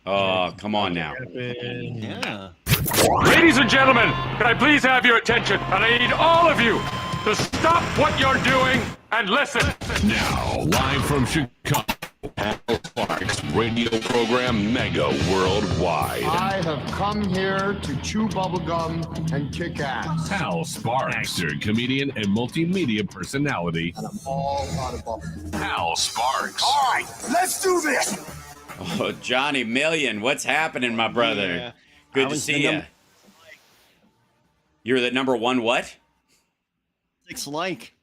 Oh, come on now. Yeah. Ladies and gentlemen, can I please have your attention? And I need all of you to stop what you're doing and listen. Now, live from Chicago, Hal Sparks radio program Mega Worldwide. I have come here to chew bubblegum and kick ass. Hal Sparks, actor, comedian, and multimedia personality. And I'm all out of bubblegum. Hal Sparks. All right, let's do this. Oh, Johnny Million, what's happening, my brother? Yeah. Good to see you. You're the number one what? 6 like.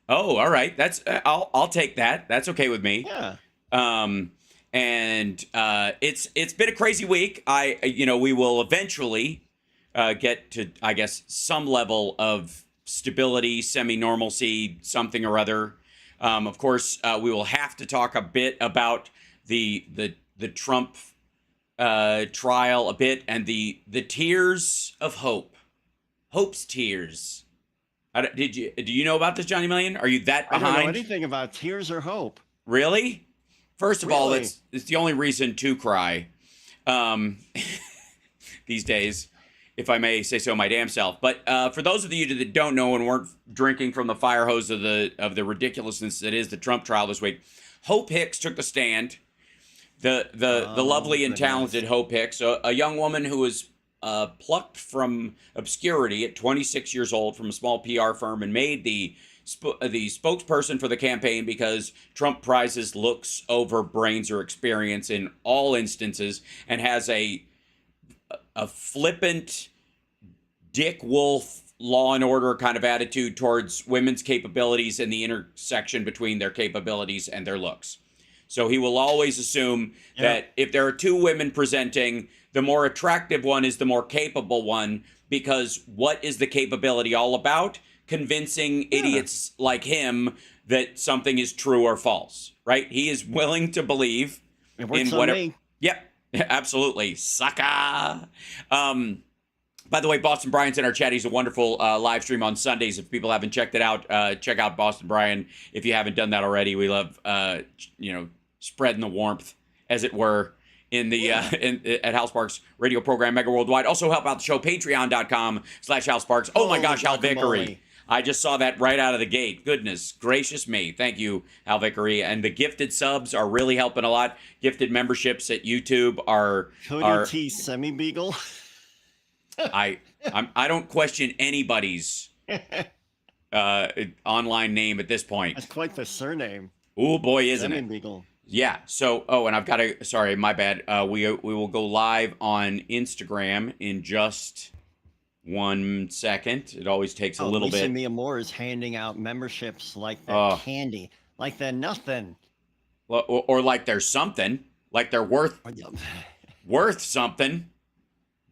Oh, all right. That's I'll take that. That's okay with me. Yeah. It's been a crazy week. We will eventually get to, I guess, some level of stability, semi-normalcy, something or other. Of course, we will have to talk a bit about the Trump trial a bit, and the tears of hope's tears. Do you know about this, Johnny Million? Are you that behind? I don't know anything about tears or hope. Really? First of all, Really? it's the only reason to cry these days, if I may say so my damn self. But for those of you that don't know and weren't drinking from the fire hose of the ridiculousness that is the Trump trial this week, Hope Hicks took the stand. The lovely and talented Hope Hicks, a young woman who was plucked from obscurity at 26 years old from a small PR firm and made the spokesperson for the campaign because Trump prizes looks over brains or experience in all instances, and has a flippant Dick Wolf Law and Order kind of attitude towards women's capabilities and the intersection between their capabilities and their looks. So he will always assume that if there are two women presenting, the more attractive one is the more capable one, because what is the capability all about? Convincing idiots like him that something is true or false, right? He is willing to believe It works in on whatever. me. Yep, absolutely. Sucker. By the way, Boston Brian's in our chat. He's a wonderful live stream on Sundays. If people haven't checked it out, check out Boston Brian if you haven't done that already. We love, spreading the warmth, as it were, in the at Hal Sparks radio program Mega Worldwide. Also help out the show, patreon.com/Hal Sparks. Oh my gosh, Hal Vickery. I just saw that right out of the gate. Goodness gracious me. Thank you, Hal Vickery. And the gifted subs are really helping a lot. Gifted memberships at YouTube are Cody T. Semi-Beagle. I don't question anybody's online name at this point. That's quite the surname. Oh boy, isn't it? Semi-Beagle. Yeah. So, and I've got to. Sorry, my bad. We will go live on Instagram in just 1 second. It always takes a little Lisa bit. Mia Moore is handing out memberships like they're candy, like they're nothing. Or like there's something, like they're worth something.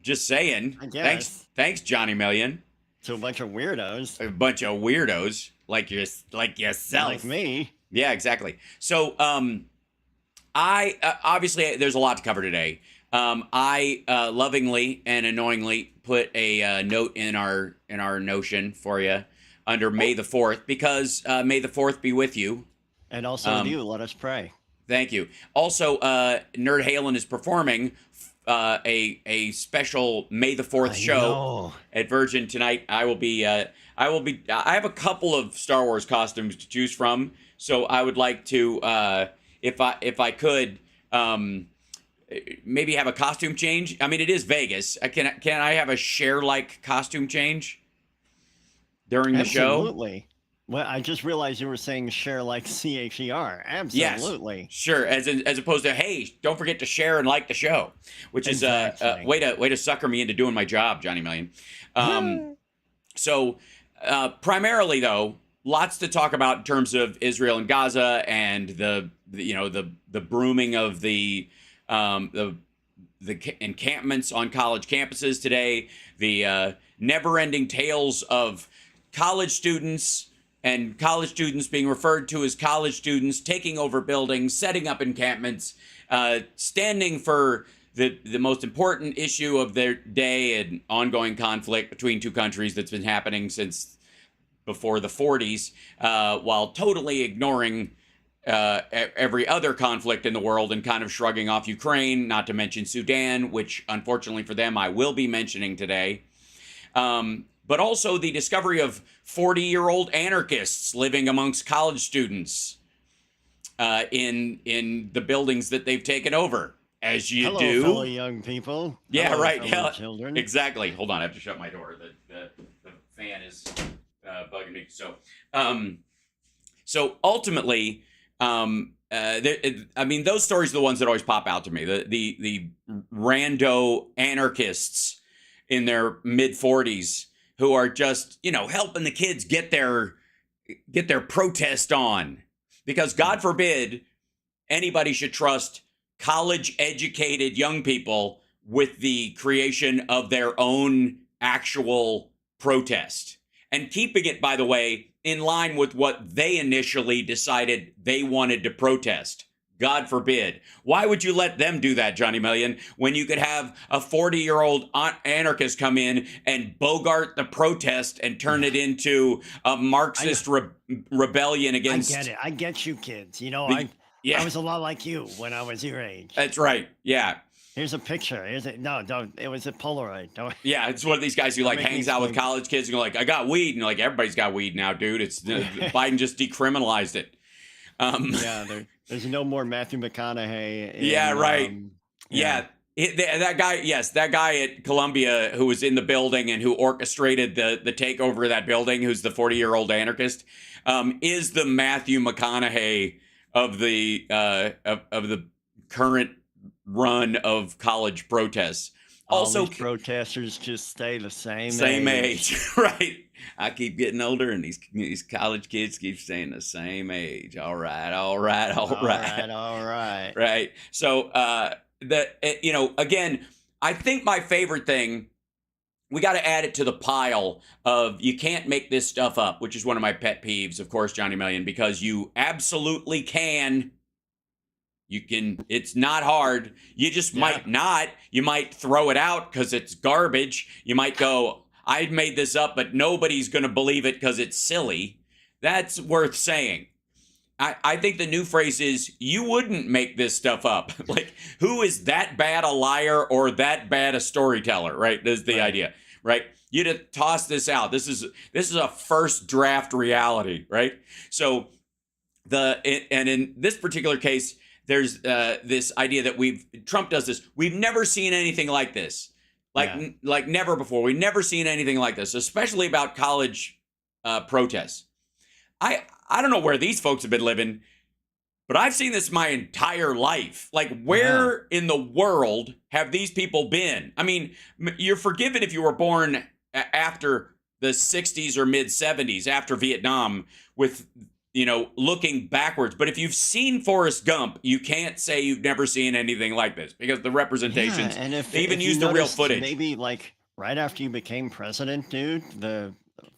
Just saying. I guess. Thanks, Johnny Million. To a bunch of weirdos. A bunch of weirdos like yourself. Like me. Yeah, exactly. So, I obviously there's a lot to cover today. I lovingly and annoyingly put a note in our Notion for you under May the 4th, because May the 4th be with you. And also with you, let us pray. Thank you. Also, Nerd Halen is performing a special May the 4th show at Virgin tonight. I have a couple of Star Wars costumes to choose from, so I would like to, if I could, maybe have a costume change. I mean, it is Vegas. Can I have a Cher-like costume change during the show? Absolutely. Well, I just realized you were saying share like CHER. Absolutely. Yes, sure. As opposed to, hey, don't forget to share and like the show, which is a way to sucker me into doing my job, Johnny Million. So primarily though, lots to talk about in terms of Israel and Gaza and the brooming of the encampments on college campuses today, the never-ending tales of college students and college students being referred to as college students, taking over buildings, setting up encampments, standing for the most important issue of their day, and ongoing conflict between two countries that's been happening since before the 40s, while totally ignoring every other conflict in the world and kind of shrugging off Ukraine, not to mention Sudan, which unfortunately for them I will be mentioning today. But also the discovery of 40-year-old anarchists living amongst college students in the buildings that they've taken over, as you Hello, do. fellow young people. Yeah, Hello, right. fellow Yeah, children. exactly. Hold on, I have to shut my door. The fan is bugging me. So ultimately, I mean, those stories are the ones that always pop out to me. The rando anarchists in their mid-40s who are just, helping the kids get their protest on, because God forbid anybody should trust college-educated young people with the creation of their own actual protest, and keeping it, by the way, in line with what they initially decided they wanted to protest. God forbid. Why would you let them do that, Johnny Million, when you could have a 40-year-old anarchist come in and bogart the protest and turn it into a Marxist rebellion against... I get it. I get you kids. Yeah. I was a lot like you when I was your age. That's right. Yeah. Here's a picture. No, don't. It was a Polaroid. Don't. Yeah, it's one of these guys who Don't make hangs me out with explain. college kids and go like, I got weed, and everybody's got weed now, dude. It's Biden just decriminalized it. Yeah, there's no more Matthew McConaughey. Yeah, right. Yeah. That guy, yes, that guy at Columbia who was in the building and who orchestrated the takeover of that building, who's the 40-year-old anarchist, is the Matthew McConaughey of the current run of college protests. Also, All these protesters just stay the same age. Right. I keep getting older, and these college kids keep staying the same age. All right. Right. So, again, I think my favorite thing, we got to add it to the pile of you can't make this stuff up, which is one of my pet peeves, of course, Johnny Million, because you absolutely can. You can, it's not hard. You just might not. You might throw it out because it's garbage. You might go, I made this up, but nobody's going to believe it because it's silly. That's worth saying. I think the new phrase is, you wouldn't make this stuff up. Like, who is that bad a liar or that bad a storyteller, right? That's the idea, right? You'd have tossed this out. This is a first draft reality, right? So and in this particular case, there's this idea that Trump does this. We've never seen anything like this, like never before. We've never seen anything like this, especially about college protests. I don't know where these folks have been living, but I've seen this my entire life. Like, where in the world have these people been? I mean, you're forgiven if you were born after the 60s or mid 70s, after Vietnam, with looking backwards. But if you've seen Forrest Gump, you can't say you've never seen anything like this, because the representations, and if they even if you use the real noticed, footage. maybe like right after you became president, dude, the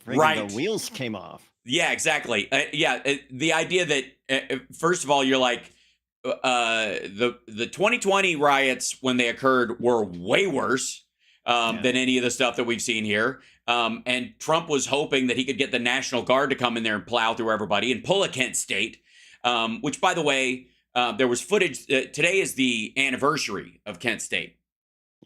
wheels came off. Yeah, exactly. The idea that, first of all, you're like, the 2020 riots, when they occurred, were way worse than any of the stuff that we've seen here. And Trump was hoping that he could get the National Guard to come in there and plow through everybody and pull a Kent State, which, by the way, there was footage. Today is the anniversary of Kent State.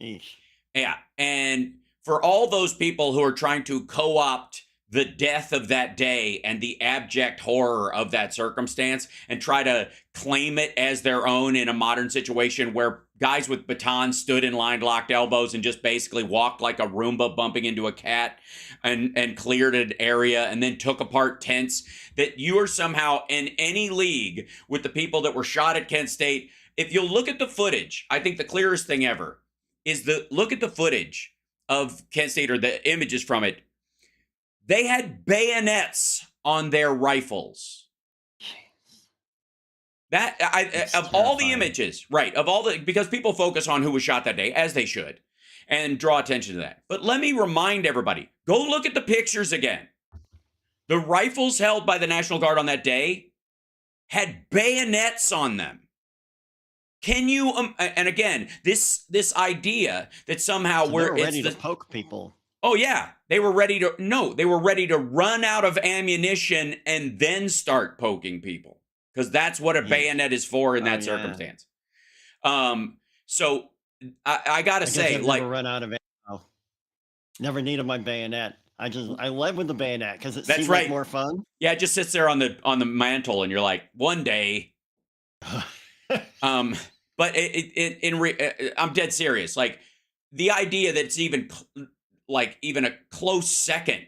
Eesh. Yeah. And for all those people who are trying to co-opt the death of that day and the abject horror of that circumstance and try to claim it as their own in a modern situation where guys with batons stood in line, locked elbows, and just basically walked like a Roomba bumping into a cat and cleared an area and then took apart tents, that you are somehow in any league with the people that were shot at Kent State. If you'll look at the footage, I think the clearest thing ever is look at the footage of Kent State, or the images from it. They had bayonets on their rifles. Of all the images, right, because people focus on who was shot that day, as they should, and draw attention to that. But let me remind everybody, go look at the pictures again. The rifles held by the National Guard on that day had bayonets on them. Can you, and again, this idea that somehow we're ready to poke people. Oh, yeah. They were ready to run out of ammunition and then start poking people. because that's what a bayonet is for in that circumstance. So I gotta say, I've never run out of ammo. Never needed my bayonet. I led with the bayonet because it seemed like more fun. Yeah, it just sits there on the mantle, and you're like, one day. But I'm dead serious. Like the idea that it's even a close second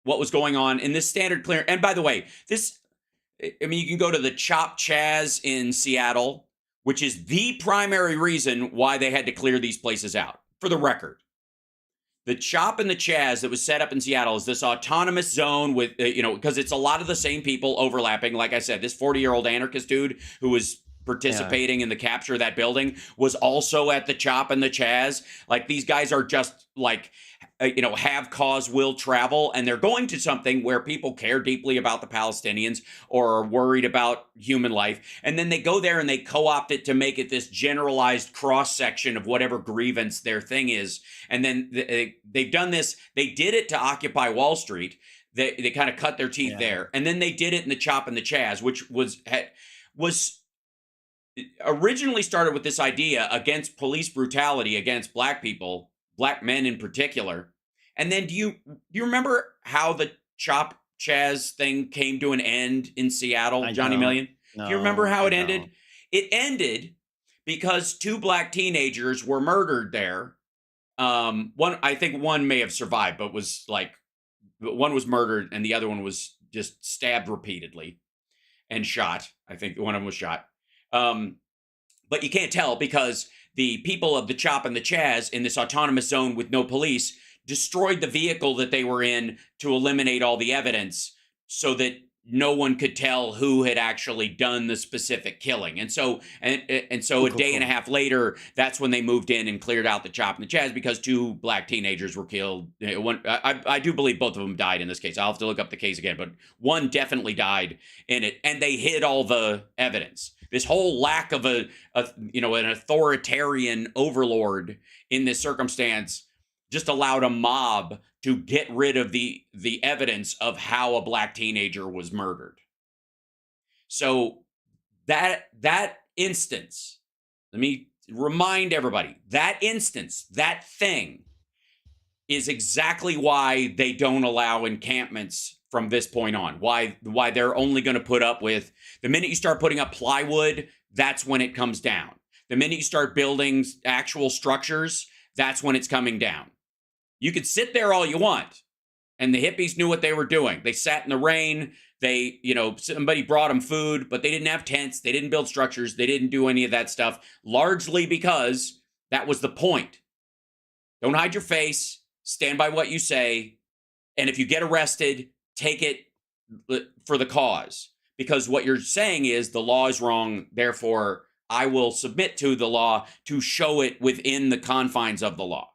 what was going on in this standard clear. And by the way, you can go to the Chop Chaz in Seattle, which is the primary reason why they had to clear these places out. For the record, the Chop and the Chaz that was set up in Seattle is this autonomous zone with, because it's a lot of the same people overlapping. Like I said, this 40-year-old anarchist dude who was participating in the capture of that building was also at the Chop and the Chaz. Like, these guys are just like, have cause, will travel, and they're going to something where people care deeply about the Palestinians or are worried about human life. And then they go there and they co-opt it to make it this generalized cross-section of whatever grievance their thing is. And then they've done this. They did it to Occupy Wall Street. They kind of cut their teeth there. And then they did it in the Chop and the Chaz, which was originally started with this idea against police brutality against black people, black men in particular. And then do you remember how the Chop Chaz thing came to an end in Seattle, Johnny Million? No, do you remember how it ended? It ended because 2 black teenagers were murdered there. I think one may have survived, but one was murdered and the other one was just stabbed repeatedly and shot. I think one of them was shot. But you can't tell because the people of the Chop and the Chaz in this autonomous zone with no police destroyed the vehicle that they were in to eliminate all the evidence so that no one could tell who had actually done the specific killing. And so a day and a half later, that's when they moved in and cleared out the Chop and the Chaz because 2 black teenagers were killed. I do believe both of them died in this case. I'll have to look up the case again, but one definitely died in it, and they hid all the evidence. This whole lack of an authoritarian overlord in this circumstance just allowed a mob to get rid of the evidence of how a black teenager was murdered. So that instance, let me remind everybody, that instance, that thing is exactly why they don't allow encampments from this point on. Why they're only going to put up with, the minute you start putting up plywood, that's when it comes down. The minute you start building actual structures, that's when it's coming down. You could sit there all you want. And the hippies knew what they were doing. They sat in the rain. They, somebody brought them food, but they didn't have tents. They didn't build structures. They didn't do any of that stuff, largely because that was the point. Don't hide your face. Stand by what you say. And if you get arrested, take it for the cause. Because what you're saying is the law is wrong. Therefore, I will submit to the law to show it within the confines of the law.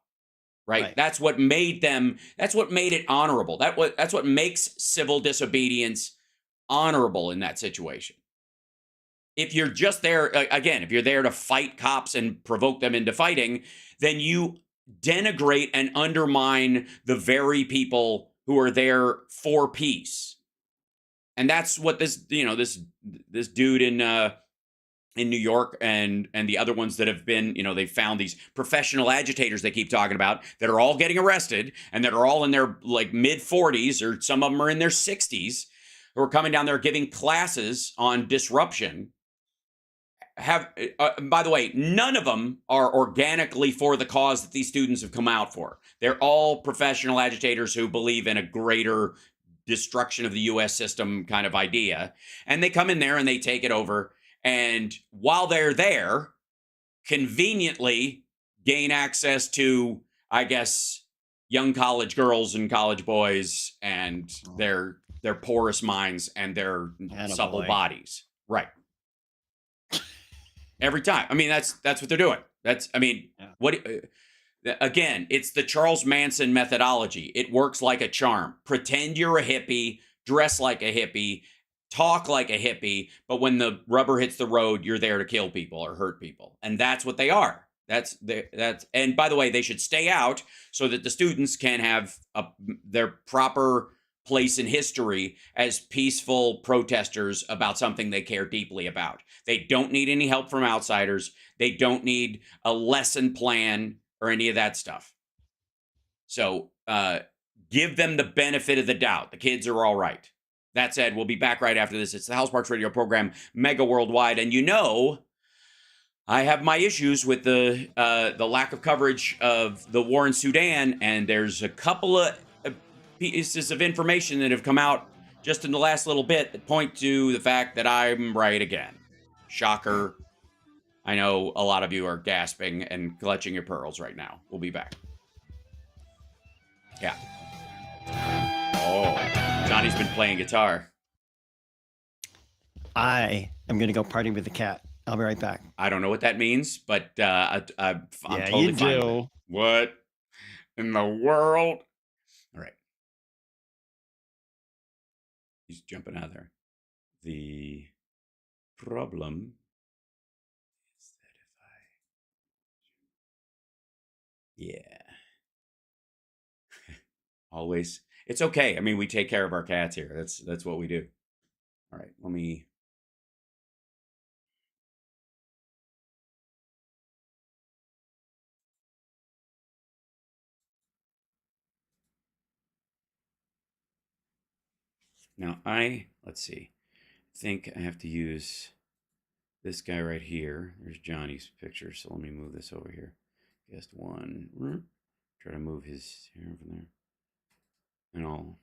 Right? That's what made it honorable. That's what makes civil disobedience honorable in that situation. If you're just there, again, if you're there to fight cops and provoke them into fighting, then you denigrate and undermine the very people who are there for peace. And that's what this dude in New York and the other ones that have been, they found these professional agitators they keep talking about that are all getting arrested and that are all in their mid 40s, or some of them are in their 60s, who are coming down there giving classes on disruption. By the way, none of them are organically for the cause that these students have come out for. They're all professional agitators who believe in a greater destruction of the U.S. system kind of idea. And they come in there and they take it over. And while they're there, conveniently gain access to, I guess, young college girls and college boys and their porous minds and their supple bodies. Right. Every time. I mean, that's what they're doing. Again, it's the Charles Manson methodology. It works like a charm. Pretend you're a hippie, dress like a hippie, talk like a hippie, but when the rubber hits the road, you're there to kill people or hurt people. And that's what they are. And by the way, they should stay out so that the students can have their proper place in history as peaceful protesters about something they care deeply about. They don't need any help from outsiders. They don't need a lesson plan or any of that stuff. So give them the benefit of the doubt. The kids are all right. That said, we'll be back right after this. It's the House Parks Radio program, Mega Worldwide. And you know, I have my issues with the lack of coverage of the war in Sudan. And there's a couple of pieces of information that have come out just in the last little bit that point to the fact that I'm right again. Shocker. I know a lot of you are gasping and clutching your pearls right now. We'll be back. Yeah. Oh, Johnny's been playing guitar. I am going to go party with the cat. I'll be right back. I don't know what that means, but I'm totally you fine do. with it. What in the world? All right. He's jumping out of there. The problem is that if I... Yeah. Always. It's okay. I mean, we take care of our cats here. That's what we do. All right, let me... Now, let's see. I think I have to use this guy right here. There's Johnny's picture, so let me move this over here. Guest one. Try to move his hair over there. And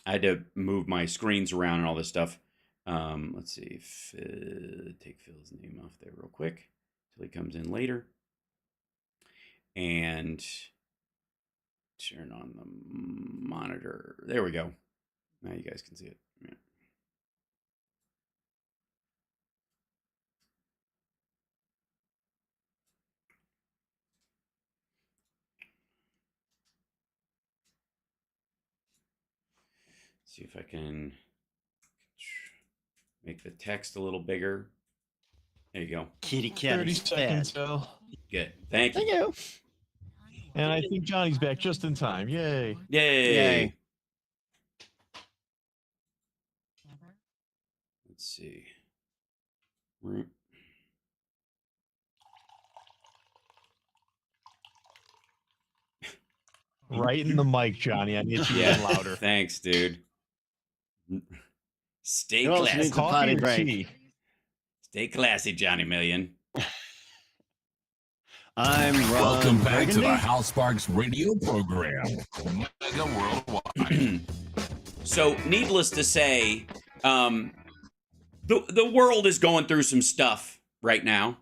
I had to move my screens around and all this stuff. Let's see. Take Phil's name off there real quick until he comes in later. And turn on the monitor. There we go. Now you guys can see it. Yeah. See if I can make the text a little bigger. There you go. Kitty cat. 30 seconds, Phil. Good. Thank you. Thank you. And I think Johnny's back just in time. Yay. Yay. Let's see. Right in the mic, Johnny. I need you to get louder. Thanks, dude. Stay Who else classy. needs a potty Coffee or break? tea? Stay classy, Johnny Million. I'm Ron Welcome back to the Burgundy. House Sparks radio program, Mega Worldwide. So, needless to say, the world is going through some stuff right now,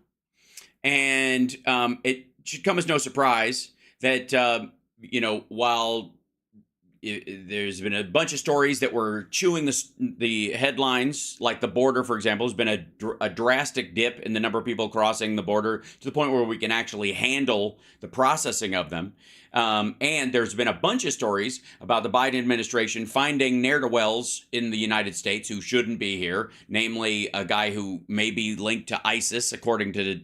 and it should come as no surprise that while there's been a bunch of stories that were chewing the headlines, like the border, for example, has been a drastic dip in the number of people crossing the border to the point where we can actually handle the processing of them. And there's been a bunch of stories about the Biden administration finding ne'er-do-wells in the United States who shouldn't be here, namely a guy who may be linked to ISIS, according to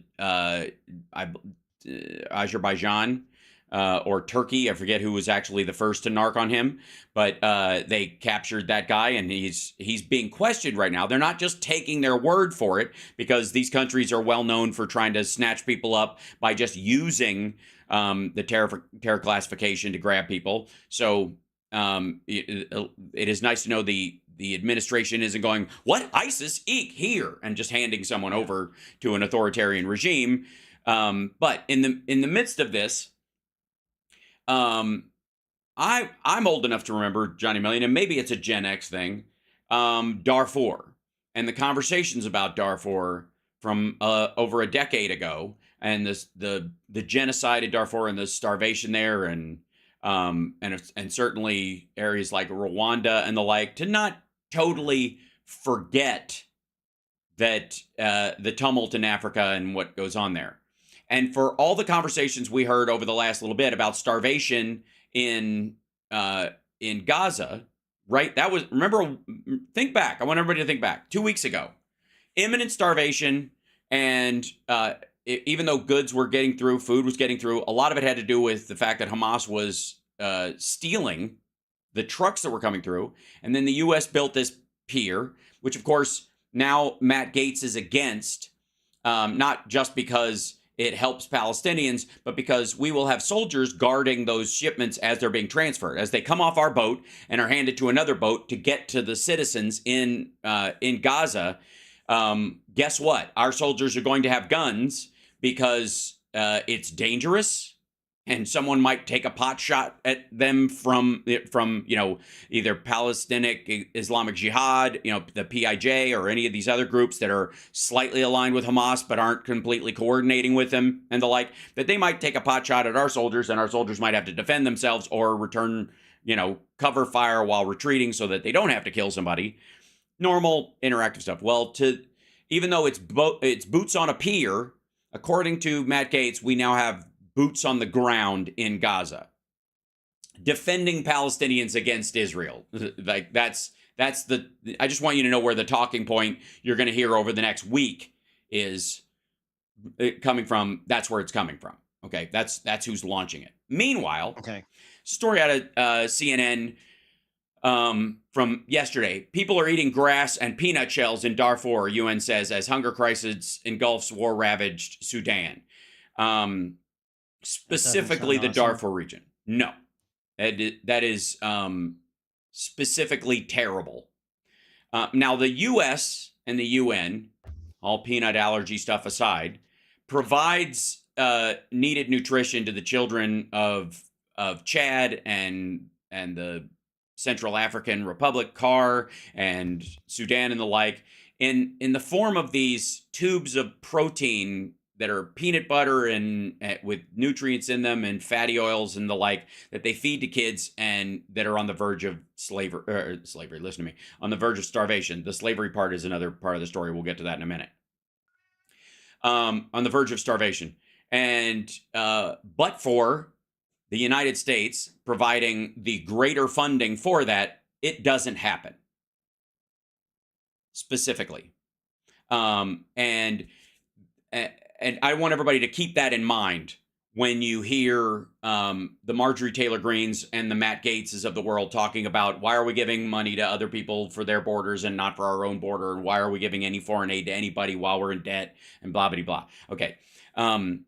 Azerbaijan. Or Turkey. I forget who was actually the first to narc on him, but they captured that guy, and he's being questioned right now. They're not just taking their word for it, because these countries are well known for trying to snatch people up by just using the terror classification to grab people. So it is nice to know the administration isn't going, what, ISIS, eek, here, and just handing someone over to an authoritarian regime. But in the midst of this, I'm old enough to remember, Johnny Million, and maybe it's a Gen X thing, Darfur, and the conversations about Darfur from over a decade ago, and the genocide in Darfur and the starvation there, and certainly areas like Rwanda and the like, to not totally forget that the tumult in Africa and what goes on there. And for all the conversations we heard over the last little bit about starvation in Gaza, right? That was, think back. I want everybody to think back. 2 weeks ago, imminent starvation, and even though goods were getting through, food was getting through, a lot of it had to do with the fact that Hamas was stealing the trucks that were coming through. And then the U.S. built this pier, which, of course, now Matt Gaetz is against, not just because it helps Palestinians, but because we will have soldiers guarding those shipments as they're being transferred, as they come off our boat and are handed to another boat to get to the citizens in Gaza. Guess what? Our soldiers are going to have guns because it's dangerous, and someone might take a pot shot at them from either Palestinian Islamic Jihad, the PIJ, or any of these other groups that are slightly aligned with Hamas but aren't completely coordinating with them and the like, that they might take a pot shot at our soldiers, and our soldiers might have to defend themselves or return, cover fire while retreating so that they don't have to kill somebody. Normal interactive stuff. Well, even though it's boots on a pier, according to Matt Gaetz, we now have boots on the ground in Gaza, defending Palestinians against Israel. Like that's I just want you to know where the talking point you're going to hear over the next week is coming from. That's where it's coming from. Okay, that's who's launching it. Meanwhile, story out of CNN from yesterday. People are eating grass and peanut shells in Darfur, UN says, as hunger crisis engulfs war-ravaged Sudan. Specifically the Darfur region. No, that is specifically terrible. Now, the U.S. and the UN, all peanut allergy stuff aside, provides needed nutrition to the children of Chad and the Central African Republic, CAR, and Sudan and the like, in the form of these tubes of protein that are peanut butter and with nutrients in them and fatty oils and the like, that they feed to kids and that are on the verge of slavery. Listen to me, on the verge of starvation. The slavery part is another part of the story. We'll get to that in a minute. On the verge of starvation, and but for the United States providing the greater funding for that, it doesn't happen. Specifically, and I want everybody to keep that in mind when you hear the Marjorie Taylor Greens and the Matt Gaetzes of the world talking about, why are we giving money to other people for their borders and not for our own border? And why are we giving any foreign aid to anybody while we're in debt and blah, blah, blah. Okay. And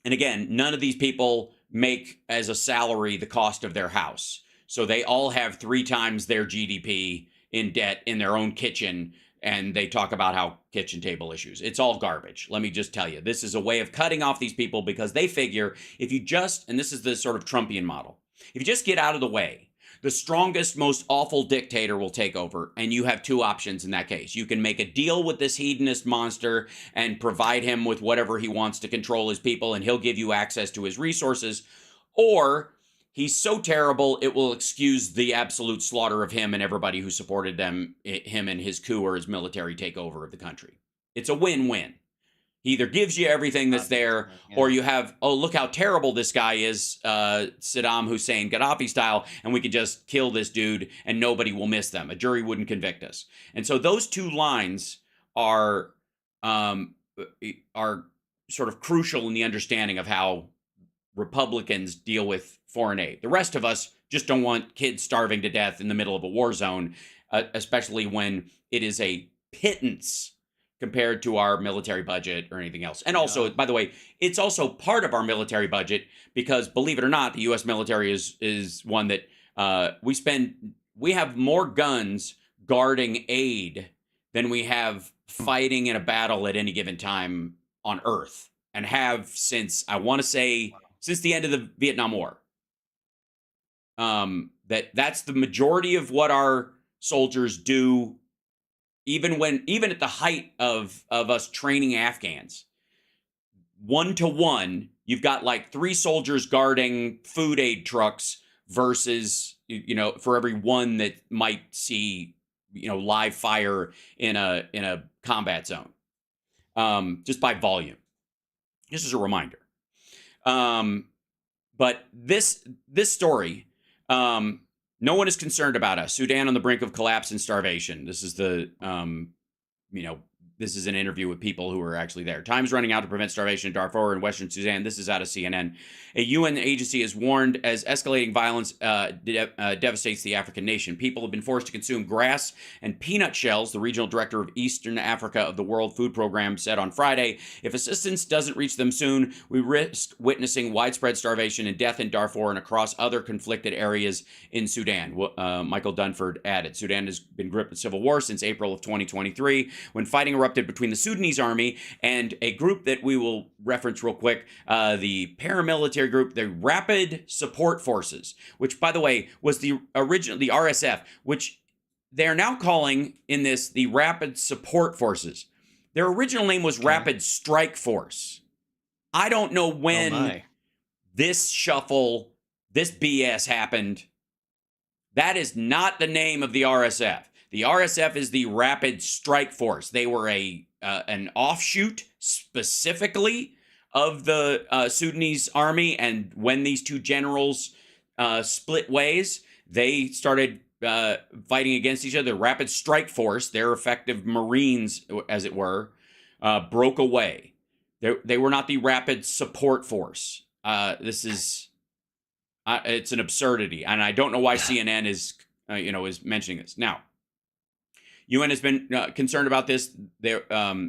again, none of these people make as a salary the cost of their house. So they all have 3 times their GDP in debt in their own kitchen. And they talk about how kitchen table issues. It's all garbage. Let me just tell you, this is a way of cutting off these people because they figure if you just, and this is the sort of Trumpian model, if you just get out of the way, the strongest, most awful dictator will take over. And you have 2 options in that case. You can make a deal with this hedonist monster and provide him with whatever he wants to control his people, and he'll give you access to his resources. Or he's so terrible, it will excuse the absolute slaughter of him and everybody who supported him in his coup or his military takeover of the country. It's a win-win. He either gives you everything that's there, or you have, oh, look how terrible this guy is, Saddam Hussein, Gaddafi style, and we could just kill this dude and nobody will miss them. A jury wouldn't convict us. And so those 2 lines are sort of crucial in the understanding of how Republicans deal with foreign aid. The rest of us just don't want kids starving to death in the middle of a war zone, especially when it is a pittance compared to our military budget or anything else. And also, by the way, it's also part of our military budget because, believe it or not, the U.S. military is one that we have more guns guarding aid than we have fighting in a battle at any given time on Earth, and have since, I want to say, since the end of the Vietnam War. That's the majority of what our soldiers do, even at the height of us training Afghans. 1-to-1, you've got like 3 soldiers guarding food aid trucks versus, for every 1 that might see, live fire in a combat zone. Just by volume. Just as a reminder. But this story, no one is concerned about us. Sudan on the brink of collapse and starvation. This is the, this is an interview with people who are actually there. Time is running out to prevent starvation in Darfur and Western Sudan. This is out of CNN. A UN agency has warned as escalating violence devastates the African nation. People have been forced to consume grass and peanut shells, the regional director of Eastern Africa of the World Food Program said on Friday. If assistance doesn't reach them soon, we risk witnessing widespread starvation and death in Darfur and across other conflicted areas in Sudan. Michael Dunford added. Sudan has been gripped with civil war since April of 2023, when fighting erupted between the Sudanese army and a group that we will reference real quick, the paramilitary group, the Rapid Support Forces, which, by the way, was the RSF, which they're now calling in this the Rapid Support Forces. Their original name was Rapid Strike Force. I don't know when this shuffle, this BS happened. That is not the name of the RSF. The RSF is the Rapid Strike Force. They were an offshoot specifically of the Sudanese army, and when these two generals split ways, they started fighting against each other. The Rapid Strike Force, their effective Marines, as it were, broke away. They were not the Rapid Support Force. This is it's an absurdity, and I don't know why CNN is mentioning this now. UN has been concerned about this. The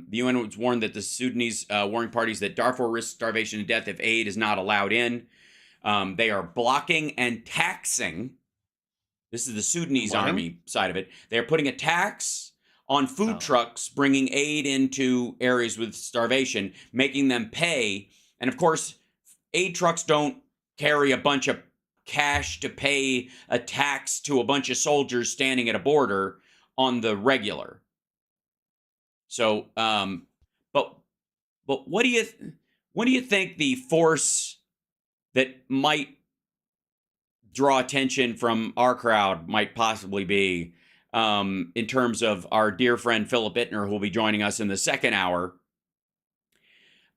UN was warned that the Sudanese warring parties that Darfur risks starvation and death if aid is not allowed in. They are blocking and taxing. This is the Sudanese army side of it. They're putting a tax on food trucks bringing aid into areas with starvation, making them pay. And of course, aid trucks don't carry a bunch of cash to pay a tax to a bunch of soldiers standing at a border on the regular. So, but what do you think the force that might draw attention from our crowd might possibly be, in terms of our dear friend Philip Ittner, who will be joining us in the second hour?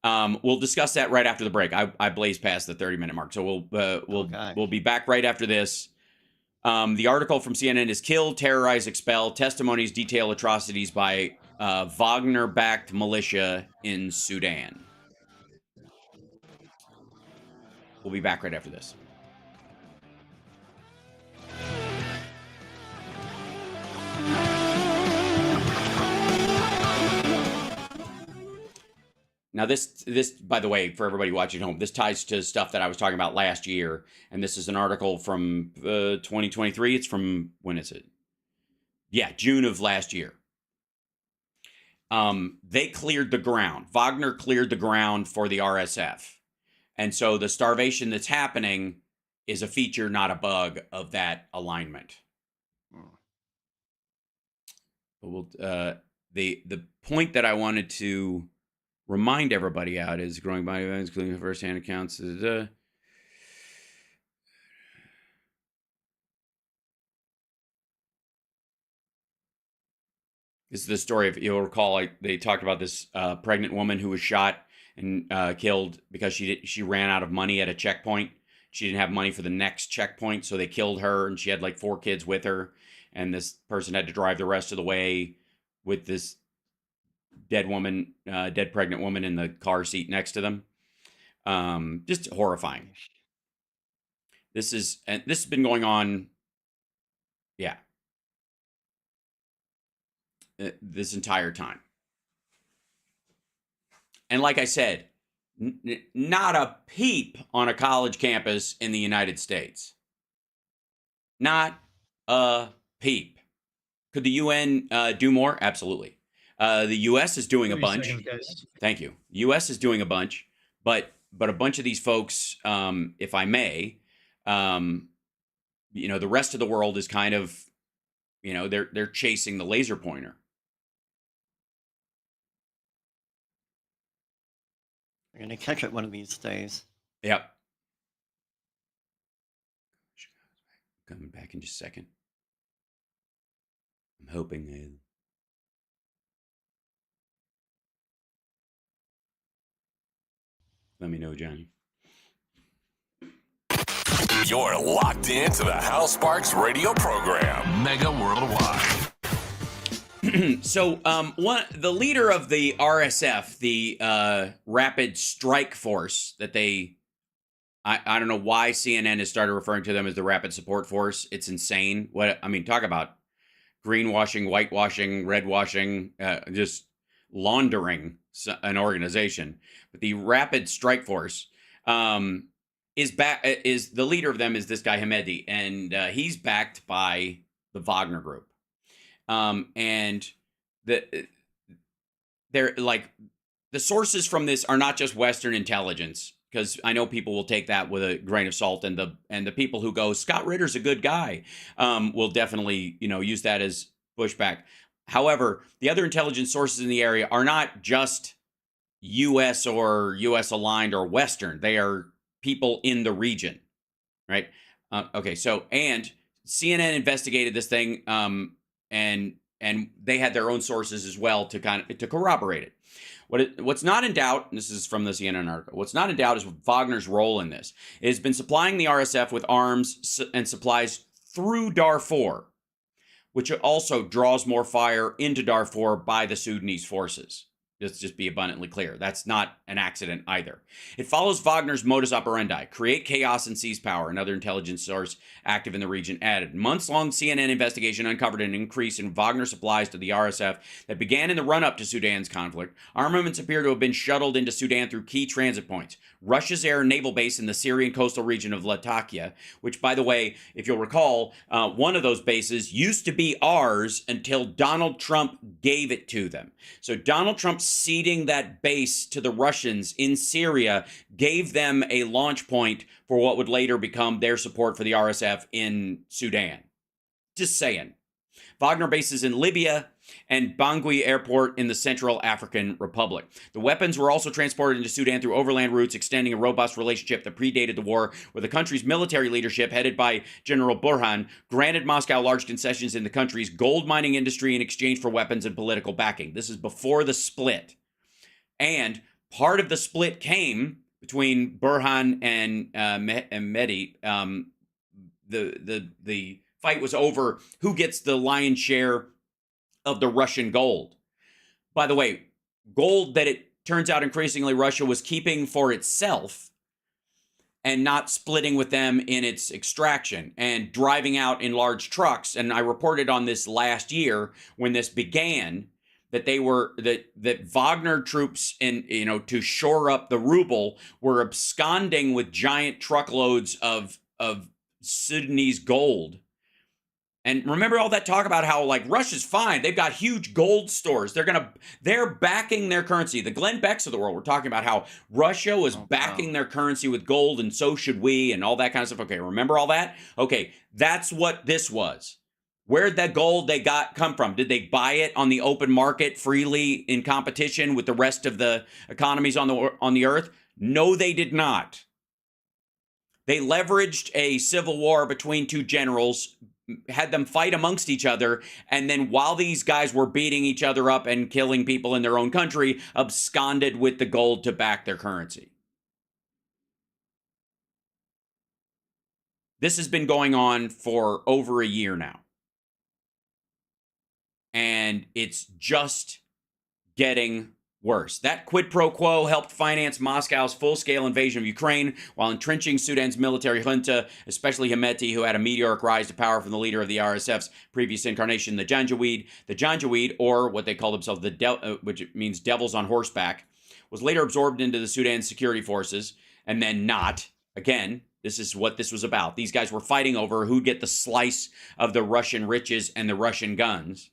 We'll discuss that right after the break. I blazed past the 30-minute mark, so we'll be back right after this. The article from CNN is Kill, Terrorize, Expel. Testimonies detail atrocities by Wagner-backed militia in Sudan. We'll be back right after this. Now, this, by the way, for everybody watching at home, this ties to stuff that I was talking about last year. And this is an article from 2023. It's from, when is it? Yeah, June of last year. They cleared the ground. Wagner cleared the ground for the RSF. And so the starvation that's happening is a feature, not a bug, of that alignment. But the point that I wanted to remind everybody out is growing body violence, including first-hand accounts. This is the story of, you'll recall, they talked about this pregnant woman who was shot and killed because she ran out of money at a checkpoint. She didn't have money for the next checkpoint, so they killed her, and she had like 4 kids with her, and this person had to drive the rest of the way with this dead pregnant woman in the car seat next to them. Just horrifying. This has been going on, this entire time. And like I said, not a peep on a college campus in the United States. Not a peep. Could the UN do more? Absolutely. The U.S. is doing a bunch. Thank you. U.S. is doing a bunch, but a bunch of these folks, if I may, the rest of the world is kind of, they're chasing the laser pointer. You're gonna catch it one of these days. Yep. Coming back in just a second. I'm hoping. Let me know, Johnny. You're locked into the Hal Sparks radio program, Mega Worldwide. So, the leader of the RSF, the Rapid Strike Force, that I don't know why CNN has started referring to them as the Rapid Support Force. It's insane. Talk about greenwashing, whitewashing, redwashing, just laundering an organization. But the Rapid Strike Force is the leader of them is this guy Hamedi, and he's backed by the Wagner Group. And they're like, the sources from this are not just Western intelligence, because I know people will take that with a grain of salt, and the people who go, Scott Ritter's a good guy, will definitely, use that as pushback. However, the other intelligence sources in the area are not just U.S. or U.S. aligned or Western. They are people in the region, right? Okay, so, and CNN investigated this thing, and they had their own sources as well to corroborate it. What's not in doubt, and this is from the CNN article, what's not in doubt is Wagner's role in this. It has been supplying the RSF with arms and supplies through Darfur, which also draws more fire into Darfur by the Sudanese forces. Let's just be abundantly clear. That's not an accident either. It follows Wagner's modus operandi: create chaos and seize power. Another intelligence source active in the region added. Months-long CNN investigation uncovered an increase in Wagner supplies to the RSF that began in the run-up to Sudan's conflict. Armaments appear to have been shuttled into Sudan through key transit points. Russia's air and naval base in the Syrian coastal region of Latakia, which, by the way, if you'll recall, one of those bases used to be ours until Donald Trump gave it to them. So Donald Trump ceding that base to the Russians in Syria gave them a launch point for what would later become their support for the RSF in Sudan. Just saying. Wagner bases in Libya and Bangui Airport in the Central African Republic. The weapons were also transported into Sudan through overland routes, extending a robust relationship that predated the war, where the country's military leadership, headed by General Burhan, granted Moscow large concessions in the country's gold mining industry in exchange for weapons and political backing. This is before the split. And part of the split came between Burhan and Mehdi. The fight was over who gets the lion's share of the Russian gold. By the way, gold that it turns out increasingly Russia was keeping for itself and not splitting with them in its extraction and driving out in large trucks. And I reported on this last year when this began, that that Wagner troops to shore up the ruble were absconding with giant truckloads of Sudanese gold. And remember all that talk about how, like, Russia's fine. They've got huge gold stores. They're backing their currency. The Glenn Becks of the world were talking about how Russia was backing their currency with gold, and so should we, and all that kind of stuff. Okay, remember all that? Okay, that's what this was. Where'd that gold they got come from? Did they buy it on the open market freely in competition with the rest of the economies on the earth? No, they did not. They leveraged a civil war between two generals, had them fight amongst each other, and then while these guys were beating each other up and killing people in their own country, absconded with the gold to back their currency. This has been going on for over a year now. And it's just getting worse. That quid pro quo helped finance Moscow's full-scale invasion of Ukraine while entrenching Sudan's military junta, especially Hemeti, who had a meteoric rise to power from the leader of the RSF's previous incarnation, the Janjaweed. The Janjaweed, or what they call themselves, which means devils on horseback, was later absorbed into the Sudan security forces, and then not. Again, this is what this was about. These guys were fighting over who'd get the slice of the Russian riches and the Russian guns.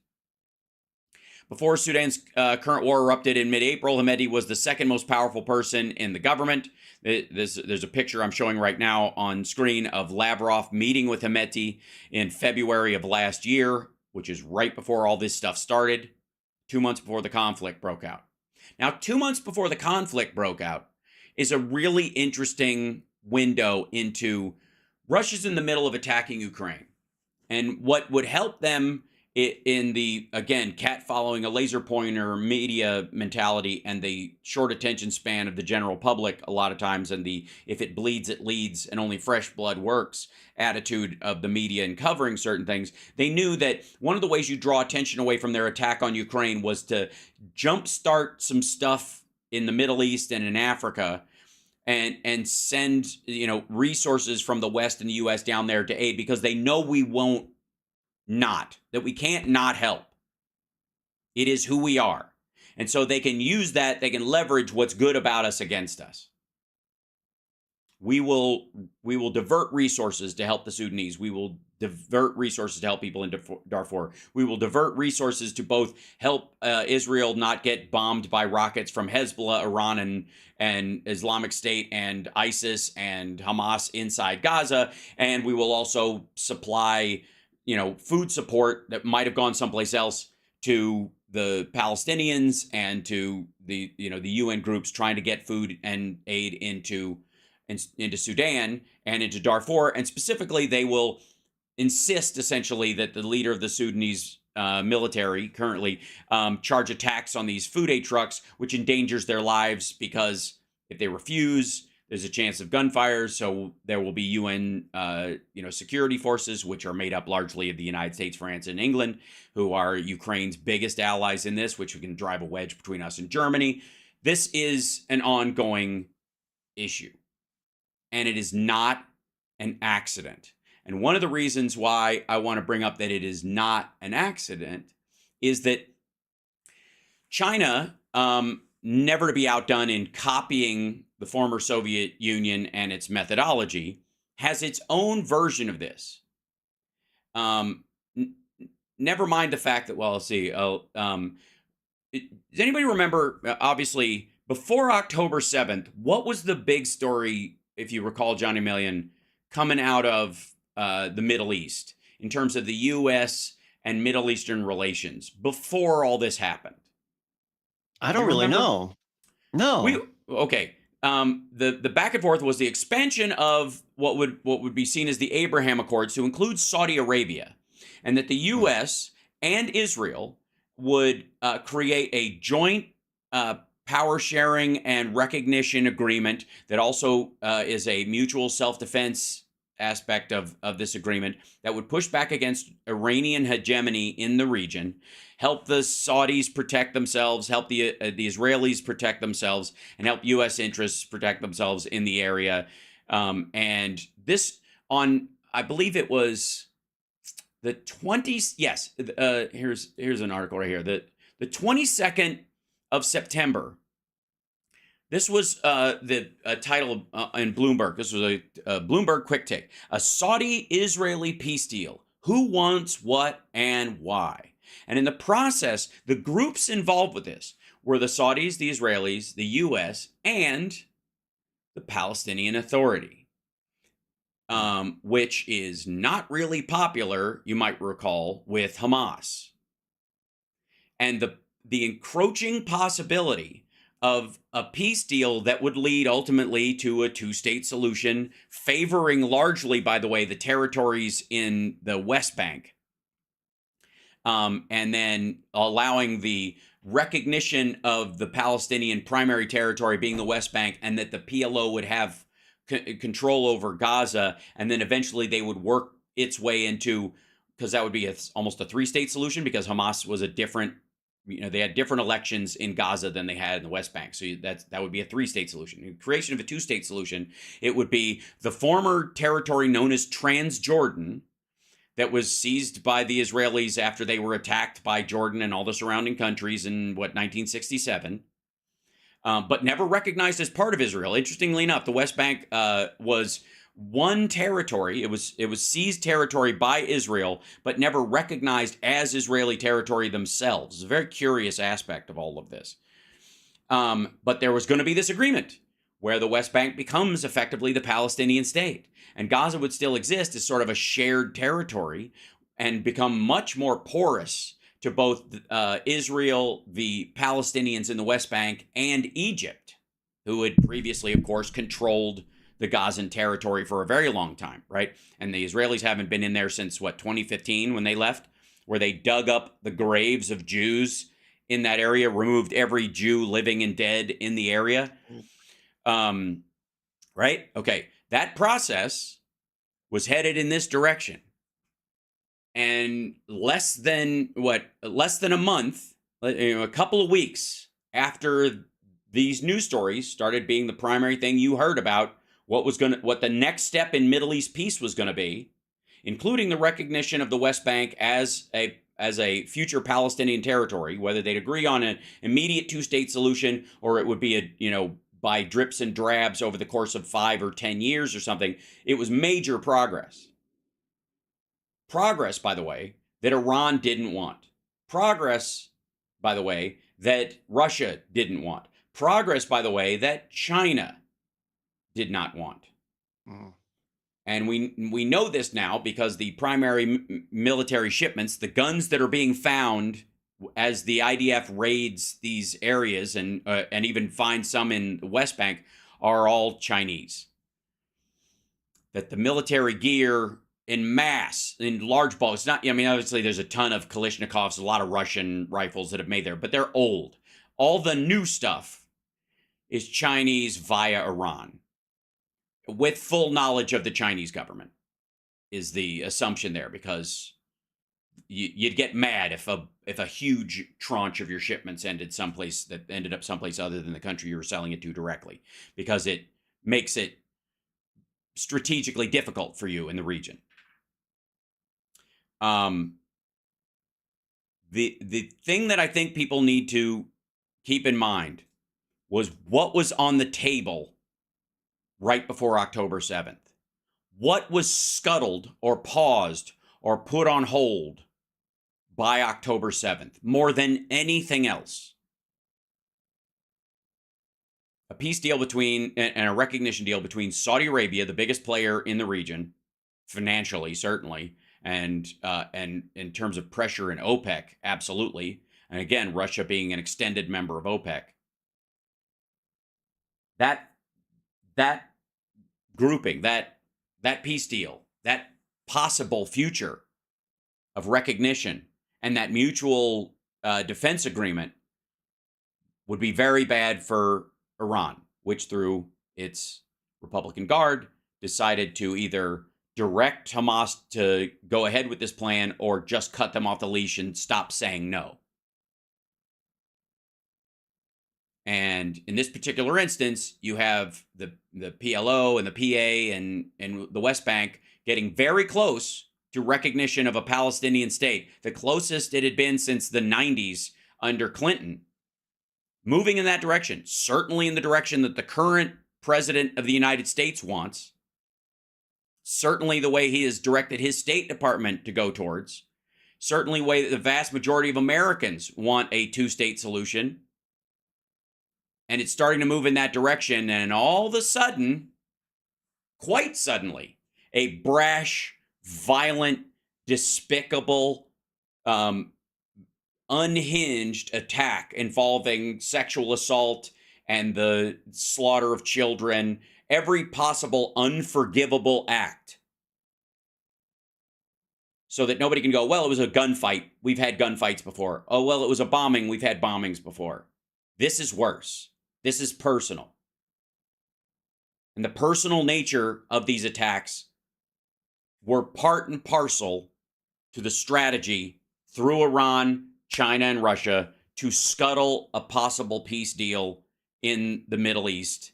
Before Sudan's current war erupted in mid-April, Hemeti was the second most powerful person in the government. There's a picture I'm showing right now on screen of Lavrov meeting with Hemeti in February of last year, which is right before all this stuff started, 2 months before the conflict broke out. Now, 2 months before the conflict broke out is a really interesting window into Russia's in the middle of attacking Ukraine. And what would help them in the, again, cat following a laser pointer media mentality and the short attention span of the general public a lot of times, and the if it bleeds, it leads, and only fresh blood works attitude of the media in covering certain things, they knew that one of the ways you draw attention away from their attack on Ukraine was to jumpstart some stuff in the Middle East and in Africa, and send, resources from the West and the U.S. down there to aid, because they know we won't that we can't not help. It is who we are. And so they can use that, they can leverage what's good about us against us. We will divert resources to help the Sudanese. We will divert resources to help people in Darfur. We will divert resources to both help Israel not get bombed by rockets from Hezbollah, Iran, and Islamic State and ISIS and Hamas inside Gaza. And we will also supply, food support that might have gone someplace else to the Palestinians and to the UN groups trying to get food and aid into Sudan and into Darfur. And specifically, they will insist essentially that the leader of the Sudanese military currently charge a tax on these food aid trucks, which endangers their lives, because if they refuse, there's a chance of gunfire. So there will be UN, security forces, which are made up largely of the United States, France, and England, who are Ukraine's biggest allies in this, which we can drive a wedge between us and Germany. This is an ongoing issue, and it is not an accident. And one of the reasons why I want to bring up that it is not an accident is that China, never to be outdone in copying the former Soviet Union and its methodology, has its own version of this. Never mind the fact that, does anybody remember, obviously, before October 7th, what was the big story, if you recall, Johnny Million, coming out of the Middle East in terms of the U.S. and Middle Eastern relations before all this happened? I don't really know. No. The back and forth was the expansion of what would be seen as the Abraham Accords to include Saudi Arabia, and that the U.S. and Israel would create a joint power sharing and recognition agreement that also is a mutual self-defense aspect of this agreement that would push back against Iranian hegemony in the region, help the Saudis protect themselves, help the Israelis protect themselves, and help U.S. interests protect themselves in the area. And this on, I believe it was the 20th. Yes, here's an article right here. The 22nd of September. This was the title in Bloomberg. This was a Bloomberg quick take. A Saudi-Israeli peace deal. Who wants what and why? And in the process, the groups involved with this were the Saudis, the Israelis, the U.S., and the Palestinian Authority, which is not really popular, you might recall, with Hamas. And the encroaching possibility of a peace deal that would lead ultimately to a two-state solution, favoring largely, by the way, the territories in the West Bank, and then allowing the recognition of the Palestinian primary territory being the West Bank, and that the PLO would have control over Gaza, and then eventually they would work its way into, because that would be almost a three-state solution, because Hamas was a different, they had different elections in Gaza than they had in the West Bank. So that would be a three-state solution. In creation of a two-state solution, it would be the former territory known as Transjordan that was seized by the Israelis after they were attacked by Jordan and all the surrounding countries in, 1967, but never recognized as part of Israel. Interestingly enough, the West Bank was one territory. It was seized territory by Israel, but never recognized as Israeli territory themselves. It's a very curious aspect of all of this. But there was going to be this agreement where the West Bank becomes effectively the Palestinian state, and Gaza would still exist as sort of a shared territory and become much more porous to both Israel, the Palestinians in the West Bank, and Egypt, who had previously, of course, controlled the Gazan territory for a very long time, right? And the Israelis haven't been in there since, 2015 when they left, where they dug up the graves of Jews in that area, removed every Jew living and dead in the area. Right? Okay. That process was headed in this direction. And less than a month, a couple of weeks after these news stories started being the primary thing you heard about what the next step in Middle East peace was going to be, including the recognition of the West Bank as a future Palestinian territory, whether they'd agree on an immediate two-state solution or it would be by drips and drabs over the course of 5 or 10 years or something. It was major progress. Progress, by the way, that Iran didn't want. Progress, by the way, that Russia didn't want. Progress, by the way, that China did not want. And we know this now because the primary military shipments, the guns that are being found as the IDF raids these areas and even finds some in the West Bank, are all Chinese. That the military gear in mass, in large bulk, it's not, obviously there's a ton of Kalashnikovs, a lot of Russian rifles that have made there, but they're old. All the new stuff is Chinese via Iran, with full knowledge of the Chinese government, is the assumption there, because you'd get mad if a huge tranche of your shipments ended up someplace other than the country you were selling it to directly, because it makes it strategically difficult for you in the region. The thing that I think people need to keep in mind was what was on the table right before October 7th. What was scuttled or paused or put on hold by October 7th more than anything else? A peace deal and a recognition deal between Saudi Arabia, the biggest player in the region, financially, certainly, and in terms of pressure in OPEC, absolutely. And again, Russia being an extended member of OPEC. That grouping, that peace deal, that possible future of recognition, and that mutual defense agreement would be very bad for Iran, which through its Republican Guard decided to either direct Hamas to go ahead with this plan or just cut them off the leash and stop saying no. And in this particular instance, you have the PLO and the PA and the West Bank getting very close to recognition of a Palestinian state, the closest it had been since the 90s under Clinton, moving in that direction, certainly in the direction that the current president of the United States wants, certainly the way he has directed his State Department to go towards, certainly the way that the vast majority of Americans want a two-state solution. And it's starting to move in that direction. And all of a sudden, quite suddenly, a brash, violent, despicable, unhinged attack involving sexual assault and the slaughter of children, every possible unforgivable act. So that nobody can go, well, it was a gunfight. We've had gunfights before. Oh, well, it was a bombing. We've had bombings before. This is worse. This is personal. And the personal nature of these attacks were part and parcel to the strategy through Iran, China, and Russia to scuttle a possible peace deal in the Middle East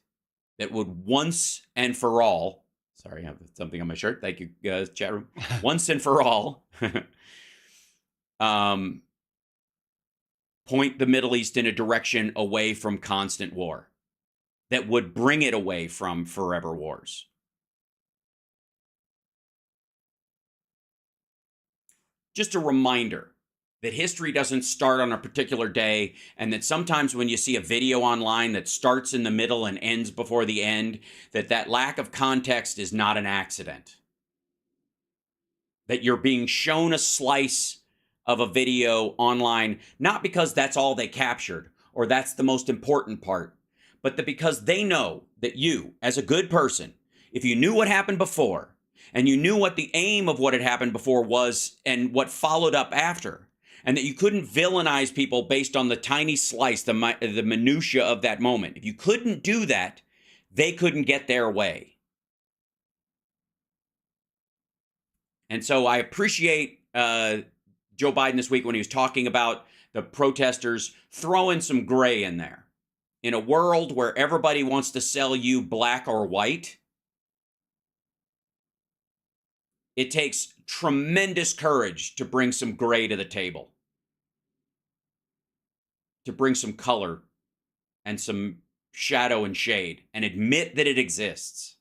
that would once and for all, sorry, I have something on my shirt. Thank you, chat room. Once and for all, point the Middle East in a direction away from constant war that would bring it away from forever wars. Just a reminder that history doesn't start on a particular day, and that sometimes when you see a video online that starts in the middle and ends before the end, that lack of context is not an accident. That you're being shown a slice of a video online, not because that's all they captured or that's the most important part, but that because they know that you, as a good person, if you knew what happened before, and you knew what the aim of what had happened before was and what followed up after, and that you couldn't villainize people based on the tiny slice, the minutia of that moment. If you couldn't do that, they couldn't get their way. And so I appreciate Joe Biden this week when he was talking about the protesters throwing some gray in there. In a world where everybody wants to sell you black or white, it takes tremendous courage to bring some gray to the table, to bring some color and some shadow and shade, and admit that it exists.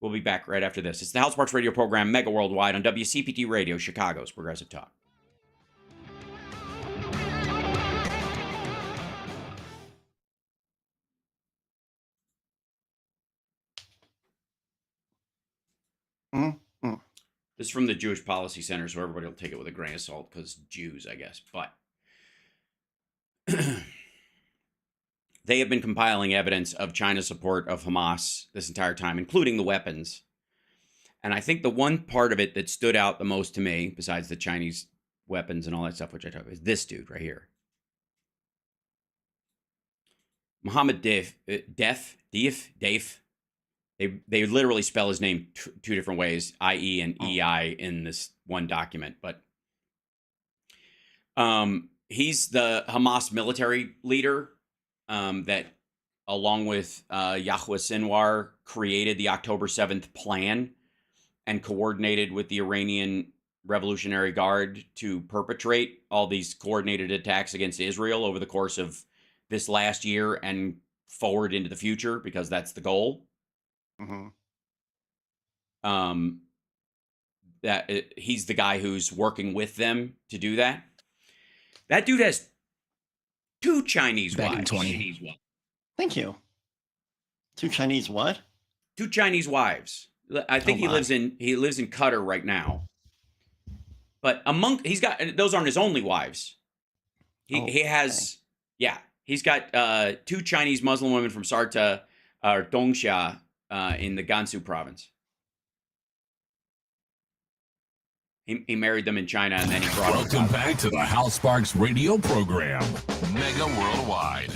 We'll be back right after this. It's the House Sparks radio program, Mega Worldwide, on WCPT Radio, Chicago's Progressive Talk. This is from the Jewish Policy Center, so everybody will take it with a grain of salt because Jews, I guess. But they have been compiling evidence of China's support of Hamas this entire time, including the weapons. And I think the one part of it that stood out the most to me, besides the Chinese weapons and all that stuff, which I talk about, is this dude right here. Mohammed Deif. They literally spell his name two different ways, I-E and E-I, in this one document. But he's the Hamas military leader that, along with Yahya Sinwar, created the October 7th plan and coordinated with the Iranian Revolutionary Guard to perpetrate all these coordinated attacks against Israel over the course of this last year and forward into the future, because that's the goal. He's the guy who's working with them to do that. That dude has 2 Chinese wives. Thank you. 2 Chinese what? 2 Chinese wives. I think he lives in Qatar right now. But he's got, those aren't his only wives. He has, yeah, he's got 2 Chinese Muslim women from Sarta or Dongsha in the Gansu province. He married them in China, and then he brought them. Welcome back to the House Sparks radio program, Mega Worldwide.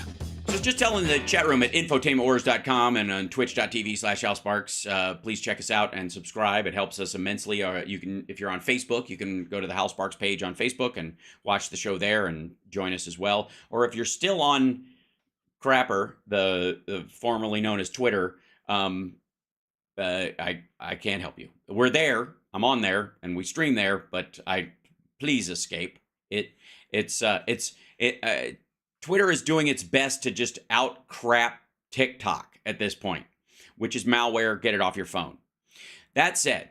So just telling the chat room at infotainmentwars.com and on twitch.tv/HalSparks. Please check us out and subscribe. It helps us immensely. You can, if you're on Facebook, you can go to the House Sparks page on Facebook and watch the show there and join us as well. Or if you're still on Crapper, the formerly known as Twitter, I can't help you. We're there. I'm on there and we stream there, but please escape. Twitter is doing its best to just out crap TikTok at this point, which is malware. Get it off your phone. That said,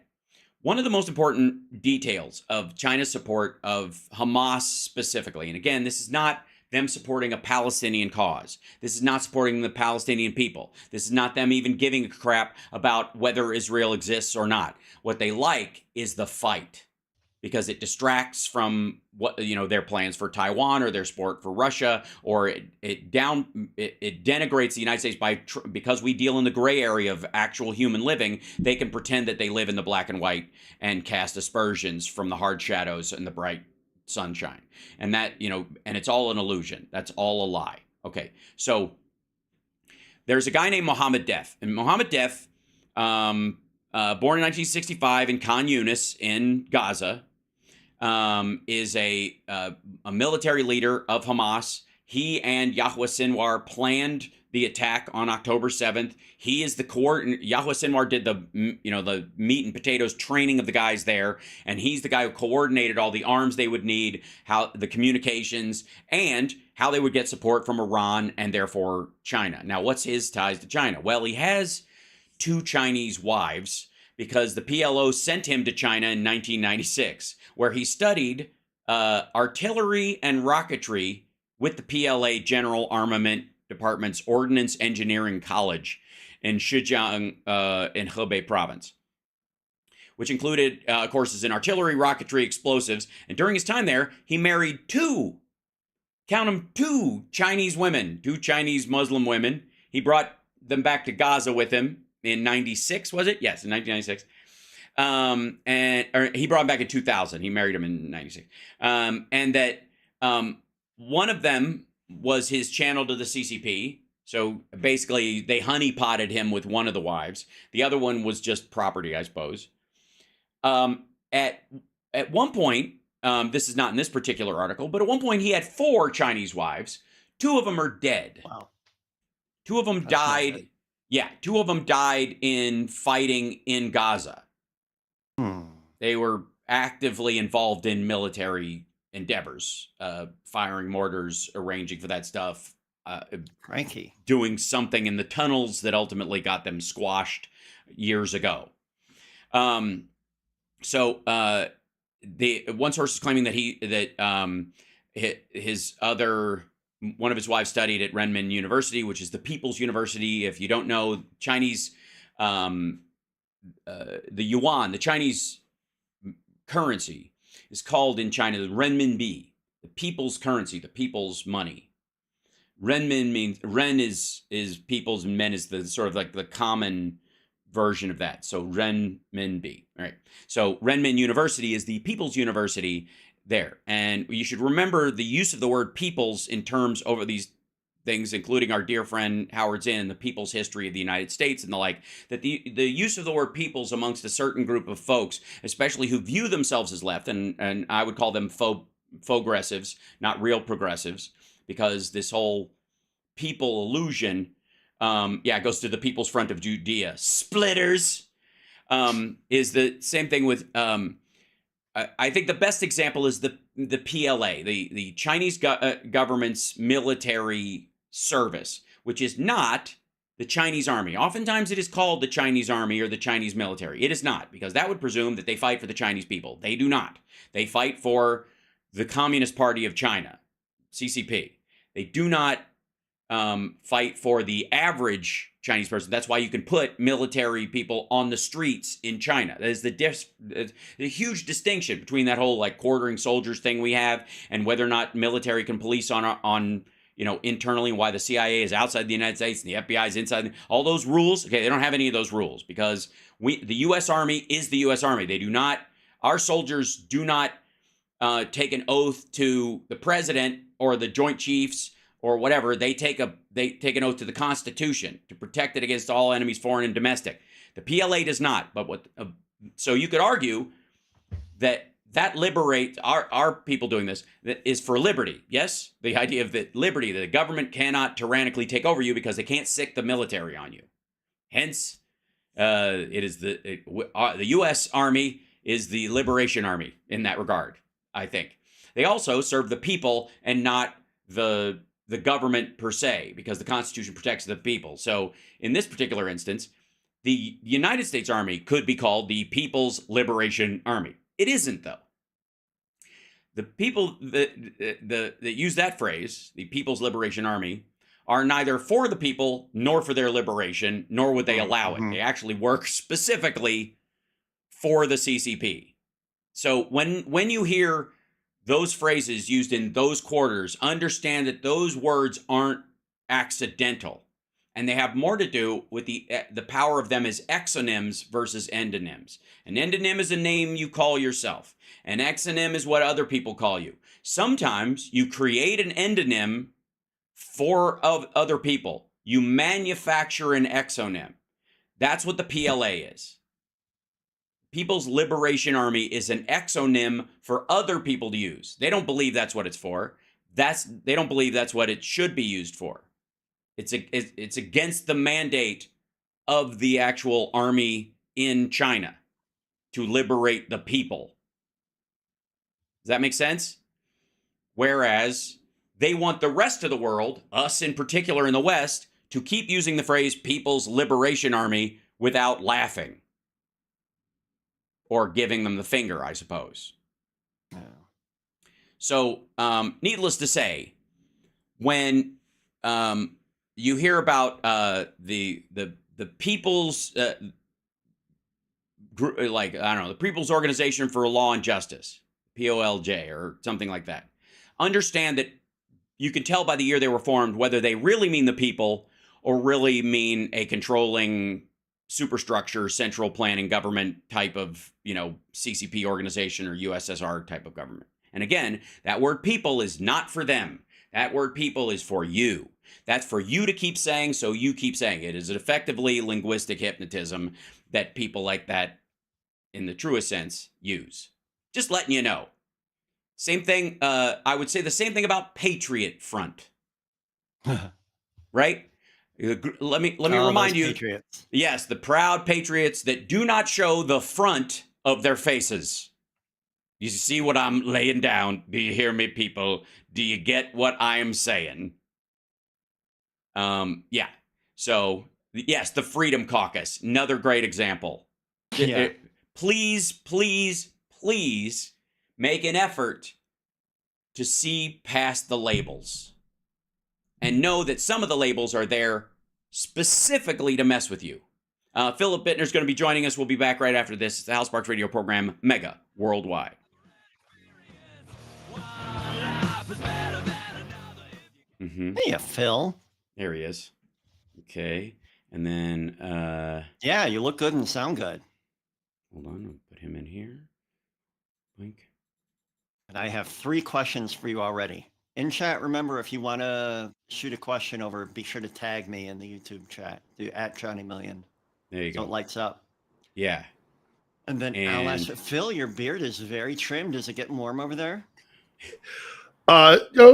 one of the most important details of China's support of Hamas specifically, and again, this is not them supporting a Palestinian cause. This is not supporting the Palestinian people. This is not them even giving a crap about whether Israel exists or not. What they like is the fight, because it distracts from their plans for Taiwan or their support for Russia, or it denigrates the United States because we deal in the gray area of actual human living. They can pretend that they live in the black and white and cast aspersions from the hard shadows and the bright sunshine, and that and it's all an illusion. That's all a lie. Okay, so there's a guy named Mohammed Deif, and Mohammed Deif, born in 1965 in Khan Yunis in Gaza, is a military leader of Hamas. He and Yahya Sinwar planned the attack on October 7th. He is the Yahya Sinwar did the meat and potatoes training of the guys there, and he's the guy who coordinated all the arms they would need, how the communications, and how they would get support from Iran and therefore China. Now, what's his ties to China? Well, he has 2 Chinese wives because the PLO sent him to China in 1996, where he studied artillery and rocketry with the PLA General Armament Department's Ordnance Engineering College in Xinjiang in Hebei province, which included courses in artillery, rocketry, explosives. And during his time there, he married 2 Chinese women, 2 Chinese Muslim women. He brought them back to Gaza with him in 96, was it? Yes, in 1996. Or he brought him back in 2000. He married him in 96. And that one of them was his channel to the CCP. So basically, they honeypotted him with one of the wives. The other one was just property, I suppose. At one point, this is not in this particular article, but at one point he had 4 Chinese wives. 2 of them are dead. Wow. 2 of them died. Yeah, 2 of them died in fighting in Gaza. They were actively involved in military endeavors, firing mortars, arranging for that stuff. Cranky. Doing something in the tunnels that ultimately got them squashed years ago. So the one source is claiming that his other one of his wives studied at Renmin University, which is the People's University. If you don't know, Chinese, the yuan, the Chinese currency, is called in China the renminbi, the people's currency, the people's money. Renmin means, ren is people's, and men is the sort of like the common version of that. So renminbi. All right. So Renmin University is the People's University there. And you should remember the use of the word peoples in terms over these things, including our dear friend Howard Zinn, the people's history of the United States and the like, that the use of the word peoples amongst a certain group of folks, especially who view themselves as left, and I would call them faux-progressives, not real progressives, because this whole people illusion, it goes to the People's Front of Judea. Splitters is the same thing with, I think the best example is the PLA, the Chinese government's military service, which is not the Chinese army. Oftentimes it is called the Chinese army or the Chinese military. It is not, because that would presume that they fight for the Chinese people. They do not. They fight for the Communist Party of China, CCP. They do not fight for the average Chinese person. That's why you can put military people on the streets in China. That is the huge distinction between that whole like quartering soldiers thing we have and whether or not military can police on internally, and why the CIA is outside the United States and the FBI is inside. All those rules, okay, they don't have any of those rules, because the U.S. Army is the U.S. Army. They do not, our soldiers do not take an oath to the president or the Joint Chiefs or whatever. They take an oath to the Constitution to protect it against all enemies, foreign and domestic. The PLA does not. But so you could argue that liberates our people doing this, that is for liberty. Yes, the idea of that liberty, that the government cannot tyrannically take over you because they can't sick the military on you. Hence, it is the U.S. Army is the Liberation Army in that regard. I think they also serve the people and not the government per se, because the Constitution protects the people. So in this particular instance, the United States Army could be called the People's Liberation Army. It isn't, though. The people that use that phrase, the People's Liberation Army, are neither for the people nor for their liberation, nor would they allow it. They actually work specifically for the CCP. So when you hear those phrases used in those quarters, understand that those words aren't accidental, and they have more to do with the power of them as exonyms versus endonyms. An endonym is a name you call yourself. An exonym is what other people call you. Sometimes you create an endonym for other people. You manufacture an exonym. That's what the PLA is. People's Liberation Army is an exonym for other people to use. They don't believe that's what it's for. They don't believe that's what it should be used for. It's against the mandate of the actual army in China to liberate the people. Does that make sense? Whereas they want the rest of the world, us in particular in the West, to keep using the phrase People's Liberation Army without laughing. Or giving them the finger, I suppose. Yeah. So, needless to say, when you hear about the people's like, I don't know, the People's Organization for Law and Justice, POLJ, or something like that, understand that you can tell by the year they were formed whether they really mean the people or really mean a controlling superstructure, central planning government type of, CCP organization or USSR type of government. And again, that word people is not for them. That word people is for you. That's for you to keep saying, so you keep saying it. It is effectively linguistic hypnotism that people like that, in the truest sense, use. Just letting you know. Same thing, I would say the same thing about Patriot Front. Right? Let me remind you. Patriots. Yes, the proud patriots that do not show the front of their faces. You see what I'm laying down? Do you hear me, people? Do you get what I am saying? Yeah. So, yes, the Freedom Caucus, another great example. Yeah. Please, please, please make an effort to see past the labels and know that some of the labels are there specifically to mess with you. Philip Bittner's going to be joining us. We'll be back right after this. It's the Hal Sparks radio program, Mega Worldwide. Hey, Phil. There he is. Okay. And then... yeah, you look good and sound good. Hold on. I'll put him in here. Blink. And I have 3 questions for you already. In chat, remember, if you want to shoot a question over, be sure to tag me in the YouTube chat. Do @JohnnyMillion. There you So go. it lights up. Yeah. And then I'll ask Phil, your beard is very trimmed. Is it getting warm over there?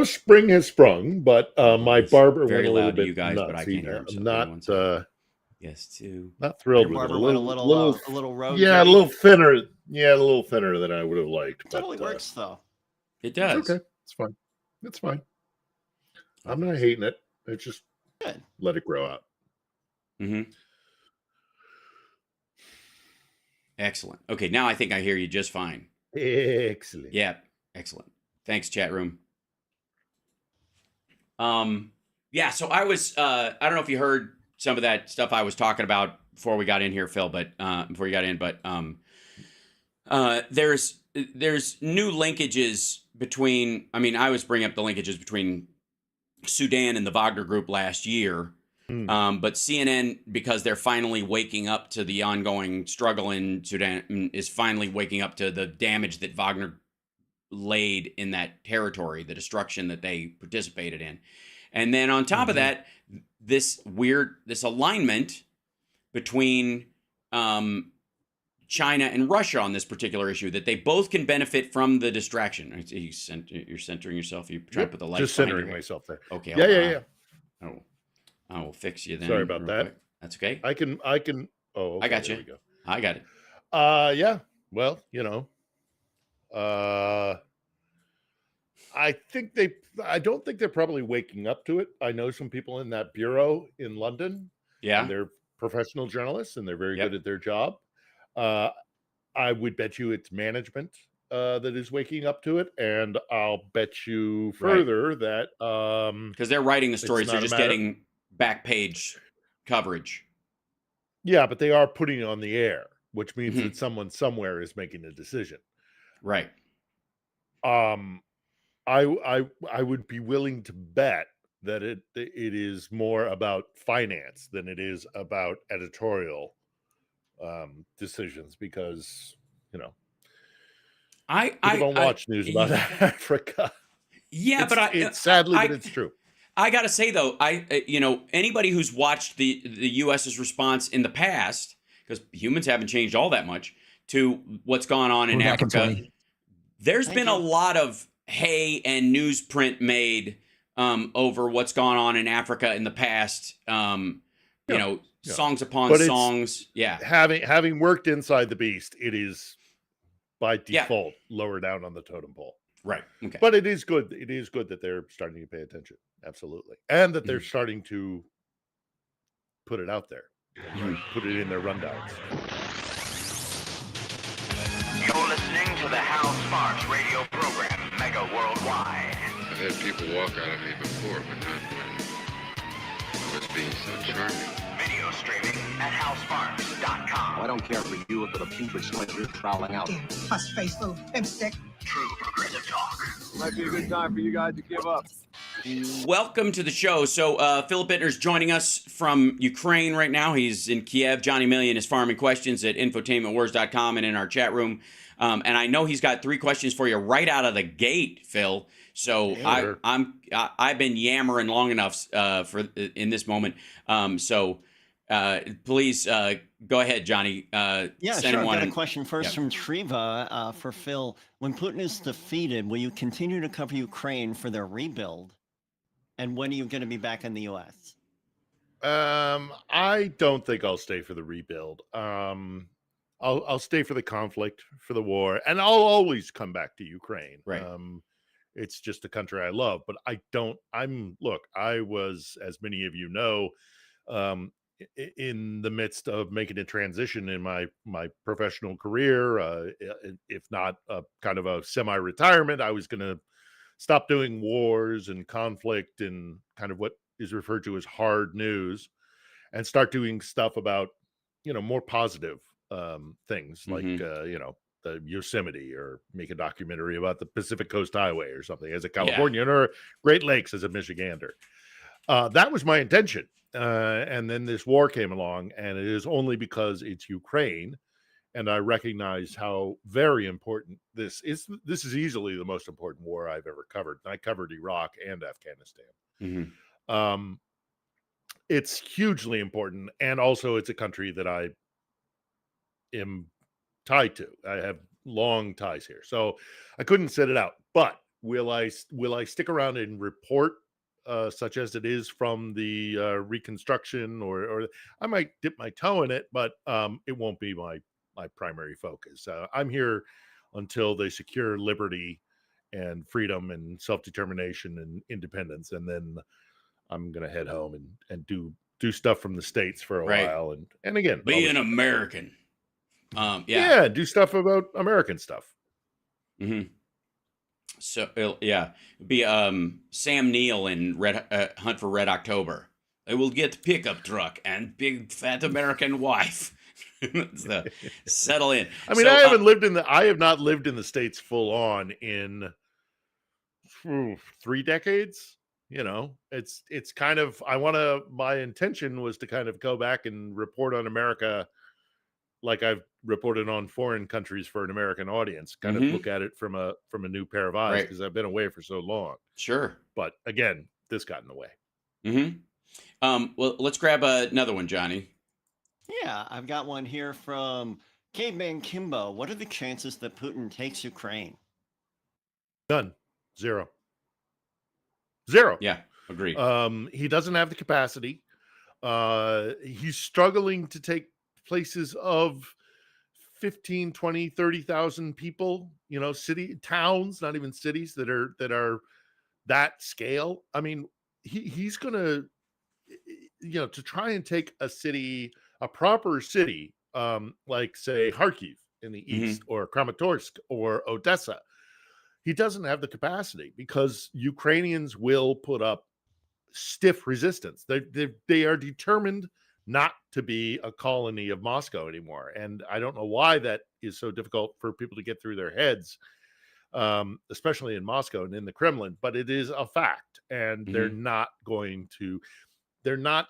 Spring has sprung, but my barber very went a little loud to bit you guys, nuts. but I can't hear him. So Yes, too. not thrilled Your with it. barber went a little road. Yeah, a little thinner. Yeah, a little thinner than I would have liked. It totally works though. It does. It's okay. It's fine. It's fine. I'm not hating it. It's just good. Let it grow out. Mm-hmm. Excellent. Okay, now I think I hear you just fine. Excellent. Yeah, excellent. Thanks, chat room. Yeah, so I was I don't know if you heard some of that stuff I was talking about before we got in here, Phil, but before you got in, but there's new linkages between, I was bringing up the linkages between Sudan and the Wagner group last year. But CNN, because they're finally waking up to the ongoing struggle in Sudan, is finally waking up to the damage that Wagner laid in that territory, the destruction that they participated in. And then on top of that, this alignment between China and Russia on this particular issue, that they both can benefit from the distraction. You're centering yourself. You try to put the light. Just centering myself there. Okay. Yeah. Oh, I will fix you then. Sorry about that. Quick. That's okay. I can. Oh, okay, I got you. There we go. I got it. Yeah. Well, I don't think they're probably waking up to it. I know some people in that bureau in London. Yeah. And they're professional journalists and they're very good at their job. I would bet you it's management that is waking up to it. And I'll bet you further that because they're writing the stories, they're just getting back page coverage. Yeah, but they are putting it on the air, which means that someone somewhere is making a decision. Right. I would be willing to bet that it is more about finance than it is about editorial decisions, because people don't watch news about Africa. Yeah, it's sadly, but it's true. I gotta say though, anybody who's watched the U.S.'s response in the past, because humans haven't changed all that much, to what's gone on in Africa, there's been a lot of hay and newsprint made over what's gone on in Africa in the past. Songs upon songs. Yeah. Having worked inside the beast, it is by default lower down on the totem pole. Right. Okay. But it is good. It is good that they're starting to pay attention. Absolutely. And that they're starting to put it out there. Put it in their rundowns. You're listening to the Hal Sparks radio program, Mega Worldwide. I've had people walk out of me before, but not when I was being so charming. Video streaming at halsparks.com. I don't care for you if the putrid sweat you're prowling out. Puss face, little pimp stick. True progressive talk. Might be a good time for you guys to give up. Welcome to the show. So, Philip Bittner's joining us from Ukraine right now. He's in Kiev. Johnny Million is farming questions at infotainmentwars.com and in our chat room. And I know he's got 3 questions for you right out of the gate, Phil. So Sure. I've been yammering long enough in this moment. Please go ahead, Johnny. Yeah, send sure. him I've one got a and- question first yeah. from Triva for Phil. When Putin is defeated, will you continue to cover Ukraine for their rebuild? And when are you going to be back in the U.S.? I don't think I'll stay for the rebuild. I'll stay for the conflict, for the war, and I'll always come back to Ukraine. Right. It's just a country I love, but I was, as many of you know, in the midst of making a transition in my professional career, if not kind of a semi-retirement. I was going to stop doing wars and conflict and kind of what is referred to as hard news, and start doing stuff about, more positive things like, the Yosemite, or make a documentary about the Pacific Coast Highway or something as a Californian, or Great Lakes as a Michigander. That was my intention. And then this war came along, and it is only because it's Ukraine. And I recognize how very important this is. This is easily the most important war I've ever covered. I covered Iraq and Afghanistan. Mm-hmm. It's hugely important. And also it's a country that I am tied to. I have long ties here. So I couldn't sit it out. But will I stick around and report such as it is from the reconstruction, or I might dip my toe in it, but it won't be my primary focus. I'm here until they secure liberty and freedom and self-determination and independence, and then I'm gonna head home and do stuff from the States for a while, and again be an American. Do stuff about American stuff. Mm-hmm. So be Sam Neill in Hunt for Red October. They will get the pickup truck and big fat American wife. Settle in. I mean, I have not lived in the States full on in 3 decades. It's kind of, my intention was to kind of go back and report on America like I've reported on foreign countries for an American audience, kind of look at it from a new pair of eyes, because I've been away for so long. Sure. But again, this got in the way. Mm-hmm. Well, let's grab another one, Johnny. Yeah, I've got one here from Caveman Kimbo. What are the chances that Putin takes Ukraine? None. Zero. Yeah, agreed. He doesn't have the capacity. He's struggling to take places of 15, 20, 30,000 people, towns, not even cities that are that scale. I mean, he's going to, to try and take a proper city, like say Kharkiv in the east, or Kramatorsk or Odessa. He doesn't have the capacity, because Ukrainians will put up stiff resistance. They are determined not to be a colony of Moscow anymore. And I don't know why that is so difficult for people to get through their heads, especially in Moscow and in the Kremlin, but it is a fact. And they're not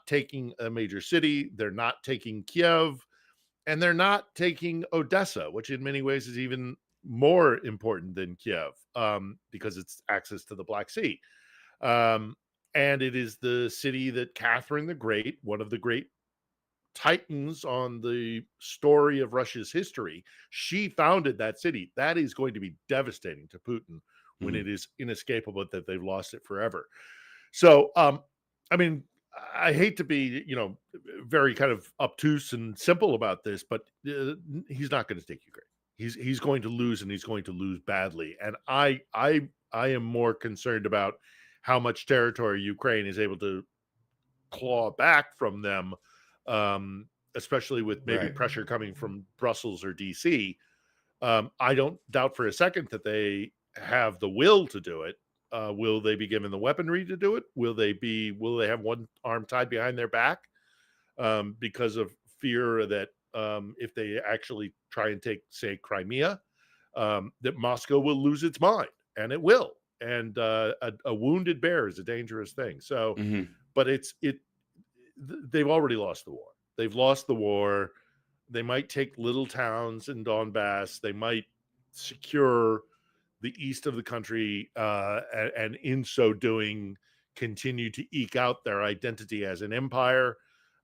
taking a major city. They're not taking Kiev, and they're not taking Odessa, which in many ways is even more important than Kiev, because it's access to the Black Sea. And it is the city that Catherine the Great, one of the great titans on the story of Russia's history, she founded that city. That is going to be devastating to Putin when it is inescapable that they've lost it forever. So, I mean, I hate to be, very kind of obtuse and simple about this, but he's not going to take Ukraine. He's going to lose, and he's going to lose badly. And I am more concerned about how much territory Ukraine is able to claw back from them, especially with maybe pressure coming from Brussels or DC. I don't doubt for a second that they have the will to do it. Will they be given the weaponry to do it? Will they have one arm tied behind their back because of fear that if they actually try and take, say, Crimea, that Moscow will lose its mind, and it will. and a wounded bear is a dangerous thing. So, but they've already lost the war. They've lost the war. They might take little towns in Donbass. They might secure the east of the country, and in so doing, continue to eke out their identity as an empire.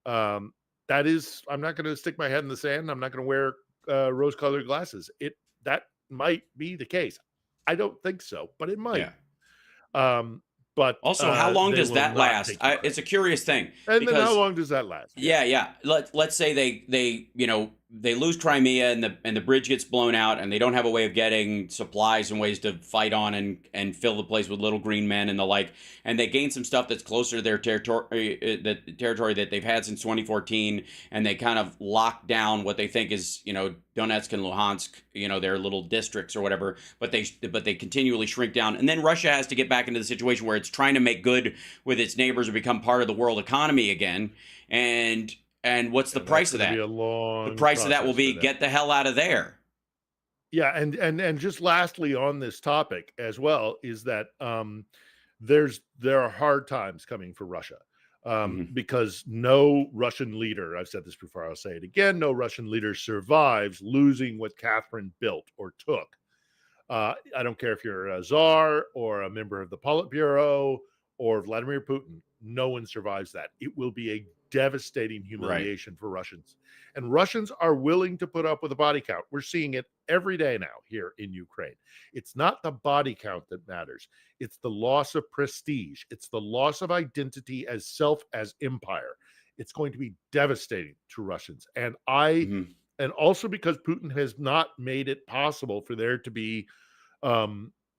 That is, I'm not going to stick my head in the sand. I'm not going to wear rose-colored glasses. That might be the case. I don't think so, but it might. But also, how long does that last? take It's a curious thing. And then how long does that last? Yeah. Let's say they lose Crimea and the bridge gets blown out and they don't have a way of getting supplies and ways to fight on and fill the place with little green men and the like, and they gain some stuff that's closer to their territory, the territory that they've had since 2014, and they kind of lock down what they think is Donetsk and Luhansk, their little districts or whatever, but they continually shrink down, and then Russia has to get back into the situation where it's trying to make good with its neighbors or become part of the world economy again, and what's the price of that? The price of that will be get the hell out of there. Yeah, and just lastly on this topic as well is that there are hard times coming for Russia, because no Russian leader, I've said this before, I'll say it again, no Russian leader survives losing what Catherine built or took. I don't care if you're a czar or a member of the Politburo or Vladimir Putin, no one survives that. It will be a devastating humiliation for Russians. And Russians are willing to put up with a body count. We're seeing it every day now here in Ukraine. It's not the body count that matters. It's the loss of prestige. It's the loss of identity as self, as empire. It's going to be devastating to Russians. And and also because Putin has not made it possible for there to be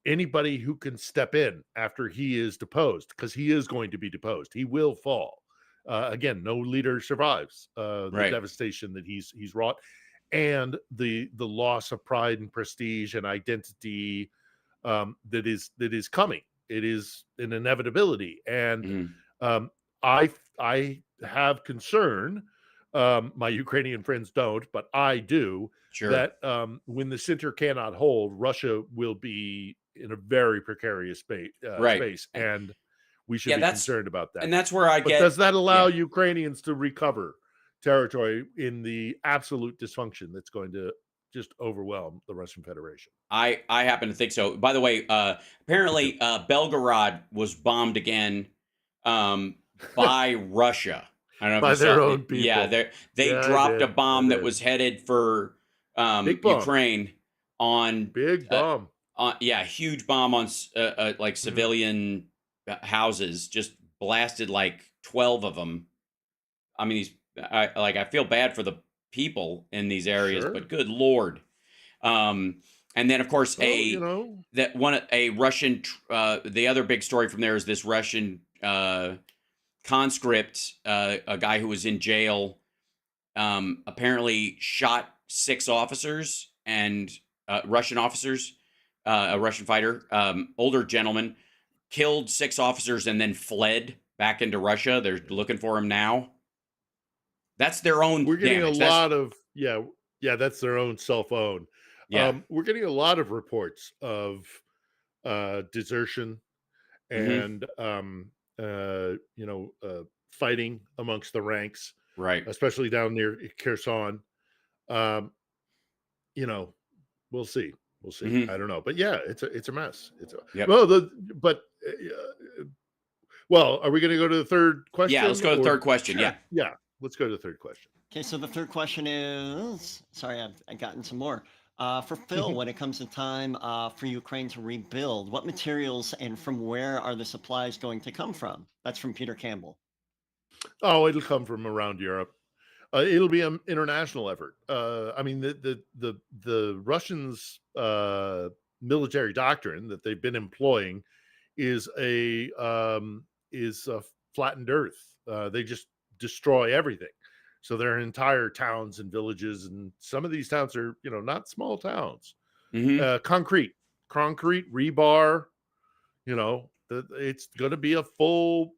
anybody who can step in after he is deposed, because he is going to be deposed. He will fall. Again, no leader survives the devastation that he's wrought, and the loss of pride and prestige and identity that is coming. It is an inevitability, and I have concern. My Ukrainian friends don't, but I do. That when the center cannot hold, Russia will be in a very precarious space, and we should be concerned about that. And that's where But does that allow Ukrainians to recover territory in the absolute dysfunction that's going to just overwhelm the Russian Federation? I happen to think so. By the way, apparently Belgorod was bombed again by Russia. I don't know by if their own people. Yeah, they dropped a bomb that was headed for Ukraine on big bomb. Huge bomb on like civilian houses, just blasted like 12 of them. I mean, I feel bad for the people in these areas, but good Lord. And then of course a Russian the other big story from there is this Russian conscript, a guy who was in jail, apparently shot 6 officers and Russian officers, a Russian fighter, older gentleman, killed 6 officers and then fled back into Russia. They're looking for him now. That's their own. We're getting a lot of that's their own self-own. We're getting a lot of reports of desertion and fighting amongst the ranks, especially down near Kherson. We'll see. I don't know, but it's a mess. Well, are we going to go to the third question? Yeah, let's go to the third question. Yeah, let's go to the third question. Okay, so the third question is, sorry, I've gotten some more. For Phil, when it comes to time for Ukraine to rebuild, what materials and from where are the supplies going to come from? That's from Peter Campbell. Oh, it'll come from around Europe. It'll be an international effort. I mean, the Russians' military doctrine that they've been employing is a flattened Earth. They just destroy everything. So their entire towns and villages, and some of these towns are, not small towns. Concrete, rebar. It's going to be a full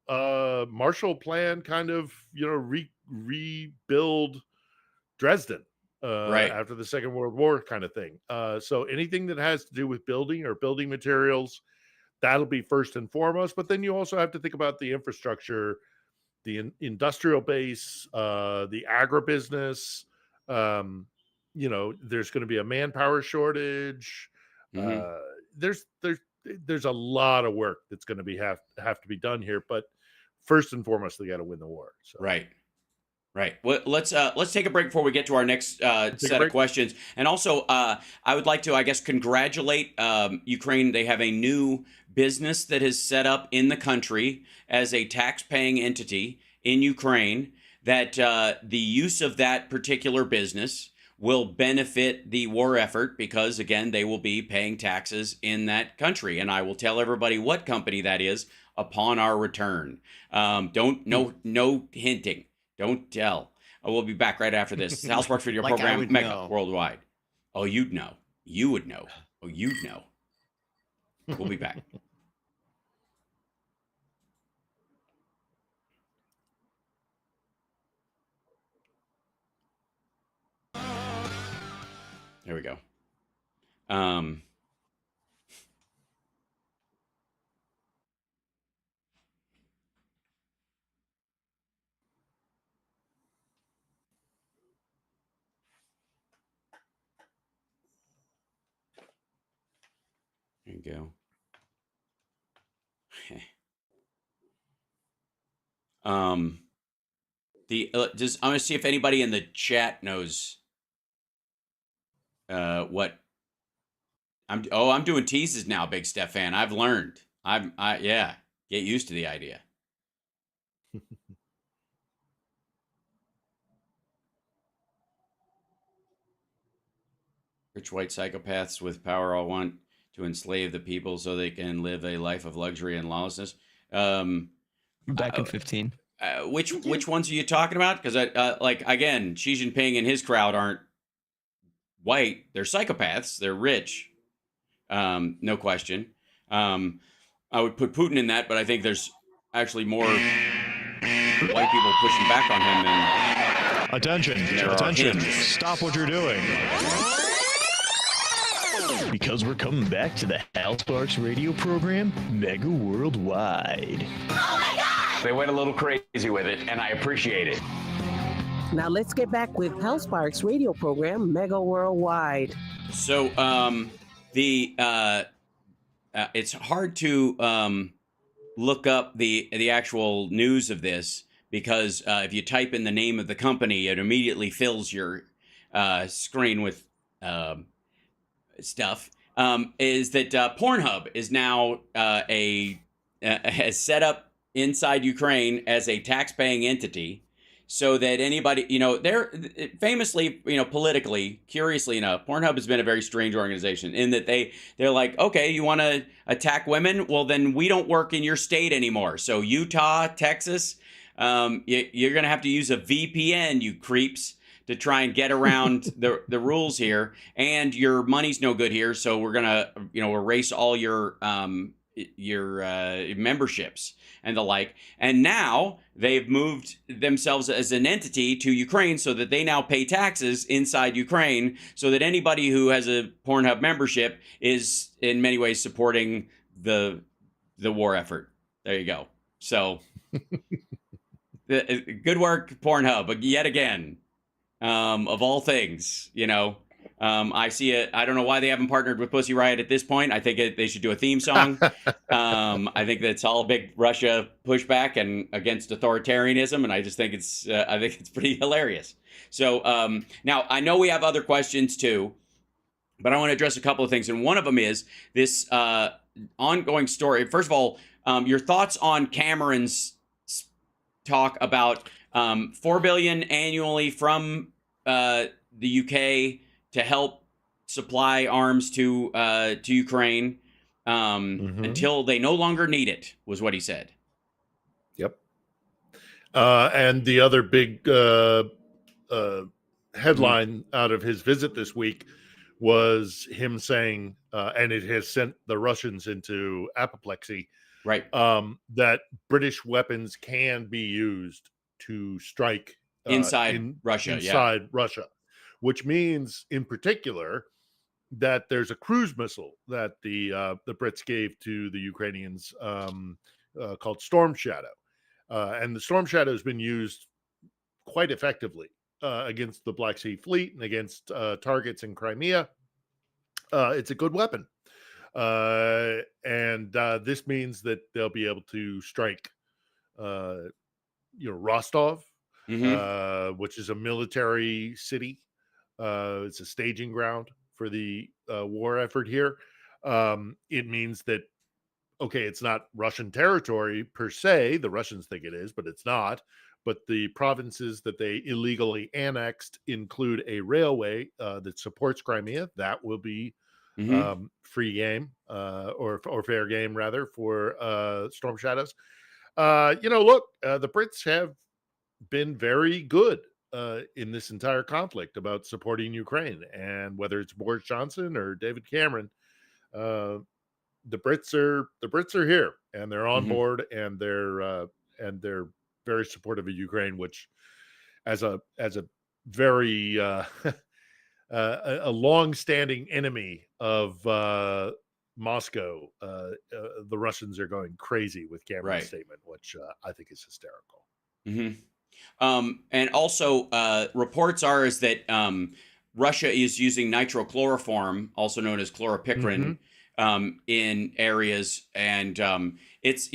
Marshall Plan kind of, rebuild Dresden. Right. after the Second World War kind of thing. So anything that has to do with building or building materials, that'll be first and foremost. But then you also have to think about the infrastructure, the industrial base, the agribusiness. There's going to be a manpower shortage. There's a lot of work that's going to have to be done here. But first and foremost, they got to win the war. So. Right. Well, let's take a break before we get to our next set of questions. And also, I would like to, I guess, congratulate Ukraine. They have a new business that is set up in the country as a tax-paying entity in Ukraine. That the use of that particular business will benefit the war effort because, again, they will be paying taxes in that country. And I will tell everybody what company that is upon our return. No hinting. Don't tell. We'll be back right after this. It's House Sparks Radio program, Mega Worldwide. Oh, you'd know. You would know. Oh, you'd know. We'll be back. There we go. There you go. I'm gonna see if anybody in the chat knows what I'm doing teases now, Big Stefan. I've learned. Get used to the idea. Rich white psychopaths with power all want to enslave the people so they can live a life of luxury and lawlessness. Back in 15. Which ones are you talking about? Because again, Xi Jinping and his crowd aren't white. They're psychopaths. They're rich. No question. I would put Putin in that, but I think there's actually more white people pushing back on him than Attention. Stop what you're doing. Because we're coming back to the Hal Sparks radio program, Mega Worldwide. Oh my God! They went a little crazy with it, and I appreciate it. Now let's get back with Hal Sparks radio program, Mega Worldwide. So, it's hard to look up the actual news of this because if you type in the name of the company, it immediately fills your screen with stuff. Is that Pornhub is now has set up inside Ukraine as a tax-paying entity, so that anybody, they're famously, politically, curiously enough, Pornhub has been a very strange organization in that they're like, okay, you want to attack women? Well, then we don't work in your state anymore. So Utah, Texas, you're going to have to use a VPN, you creeps, to try and get around the rules here. And your money's no good here. So we're going to, erase all your memberships and the like. And now they've moved themselves as an entity to Ukraine so that they now pay taxes inside Ukraine, so that anybody who has a Pornhub membership is in many ways supporting the war effort. There you go. So good work, Pornhub, yet again. Of all things, I see it. I don't know why they haven't partnered with Pussy Riot at this point. I think they should do a theme song. I think that's all big Russia pushback and against authoritarianism, and I just think it's pretty hilarious. So now I know we have other questions too, but I want to address a couple of things, and one of them is this ongoing story. First of all, your thoughts on Cameron's talk about $4 billion annually from the UK to help supply arms to Ukraine until they no longer need it, was what he said. Yep. And the other big headline out of his visit this week was him saying, and it has sent the Russians into apoplexy, right? That British weapons can be used to strike inside Russia, Russia, which means, in particular, that there's a cruise missile that the Brits gave to the Ukrainians called Storm Shadow, and the Storm Shadow has been used quite effectively against the Black Sea Fleet and against targets in Crimea. It's a good weapon, and this means that they'll be able to strike, Rostov, which is a military city. It's a staging ground for the war effort here. It means that, okay, it's not Russian territory per se. The Russians think it is, but it's not. But the provinces that they illegally annexed include a railway that supports Crimea. That will be free game or fair game, rather, for Storm Shadows. Look, the Brits have been very good in this entire conflict about supporting Ukraine, and whether it's Boris Johnson or David Cameron, the Brits are here, and they're on board, and they're very supportive of Ukraine, which, as a very a long-standing enemy of Moscow, the Russians are going crazy with Cameron's statement, which I think is hysterical. And also, reports are is that Russia is using nitrochloroform, also known as chloropicrin, in areas, and it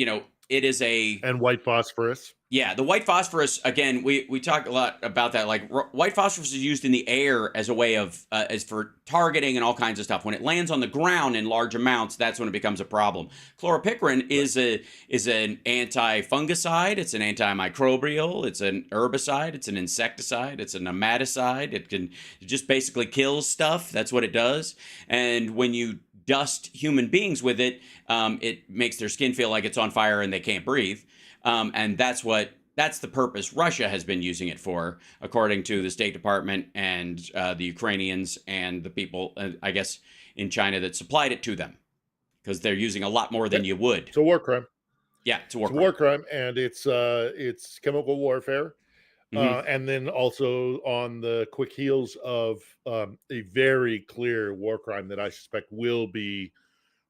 is and white phosphorus. Yeah, the white phosphorus, again, we talk a lot about that. Like, white phosphorus is used in the air as a way of, as for targeting and all kinds of stuff. When it lands on the ground in large amounts, that's when it becomes a problem. Chloropicrin is an anti-fungicide, it's an antimicrobial, it's an herbicide, it's an insecticide, it's a nematicide. It just basically kills stuff. That's what it does. And when you dust human beings with it, it makes their skin feel like it's on fire and they can't breathe. And that's the purpose Russia has been using it for, according to the State Department and the Ukrainians and the people, I guess, in China that supplied it to them, because they're using a lot more than you would. It's a war crime. Yeah, it's a war crime, and it's chemical warfare. And then also on the quick heels of a very clear war crime that I suspect will be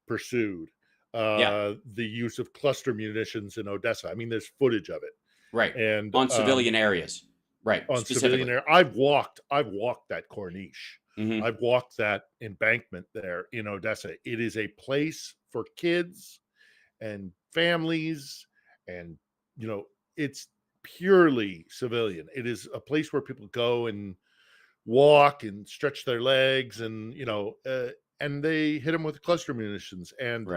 pursued. The use of cluster munitions in Odessa. I mean, there's footage of it. Right. And on civilian areas. Right. On civilian area. I've walked that Corniche. I've walked that embankment there in Odessa. It is a place for kids and families, and it's purely civilian. It is a place where people go and walk and stretch their legs, and and they hit them with cluster munitions, and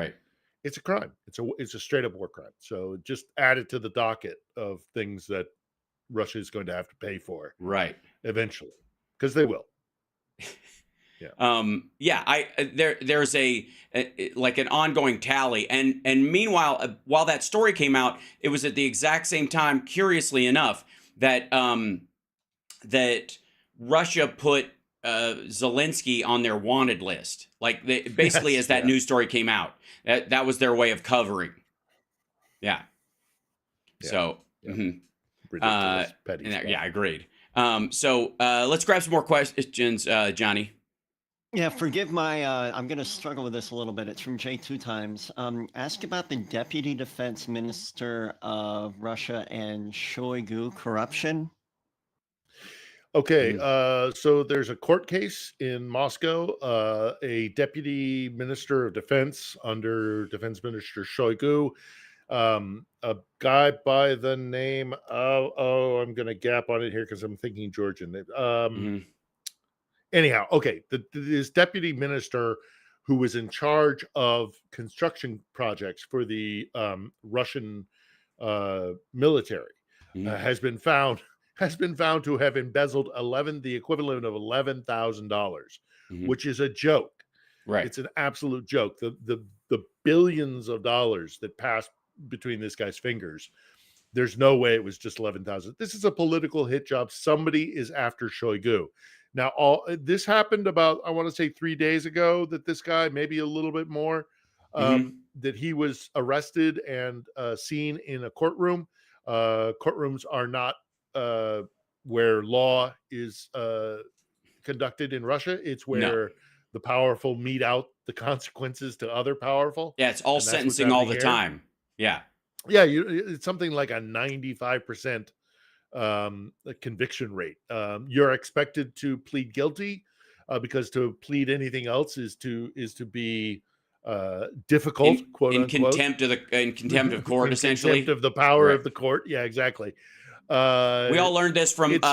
it's a crime. It's a straight up war crime. So just add it to the docket of things that Russia is going to have to pay for, eventually, because they will. There's like an ongoing tally, and meanwhile, while that story came out, it was at the exact same time, curiously enough, that that Russia put Zelensky on their wanted list. Like, basically, as that news story came out, that was their way of covering. So, ridiculous, petty. Agreed. So let's grab some more questions, Johnny. Yeah, forgive my, I'm going to struggle with this a little bit. It's from J2 Times. Ask about the Deputy Defense Minister of Russia and Shoigu corruption. Okay, so there's a court case in Moscow. A deputy minister of defense under Defense Minister Shoigu, a guy by the name of, I'm going to gap on it here because I'm thinking Georgian. Anyhow, okay, this deputy minister who was in charge of construction projects for the Russian military has been found to have embezzled the equivalent of $11,000, which is a joke. Right, it's an absolute joke. The billions of dollars that passed between this guy's fingers. There's no way it was just 11,000. This is a political hit job. Somebody is after Shoigu. Now, this happened about, I want to say 3 days ago, that this guy, maybe a little bit more, that he was arrested and seen in a courtroom. Courtrooms are not where law is conducted in Russia. It's No. where the powerful mete out the consequences to other powerful. Yeah, it's all and that's what's sentencing all the happening here. time. Yeah. Yeah, it's something like a 95% conviction rate. You're expected to plead guilty because to plead anything else is to be difficult, quote in unquote. contempt of court, in essentially. contempt of the power Right. of the court. Yeah, exactly. We all learned this from it's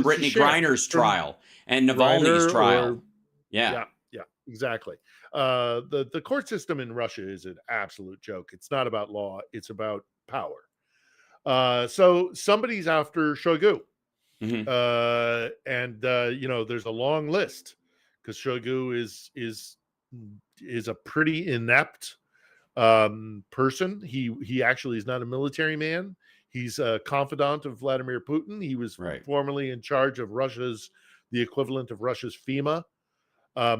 Brittany a sham. Griner's From trial and Navalny's Griner trial. Yeah. yeah, exactly. The court system in Russia is an absolute joke. It's not about law; it's about power. So somebody's after Shoigu, Mhm. and there's a long list because Shoigu is a pretty inept person. He actually is not a military man. He's a confidant of Vladimir Putin. He was formerly in charge of the equivalent of Russia's FEMA.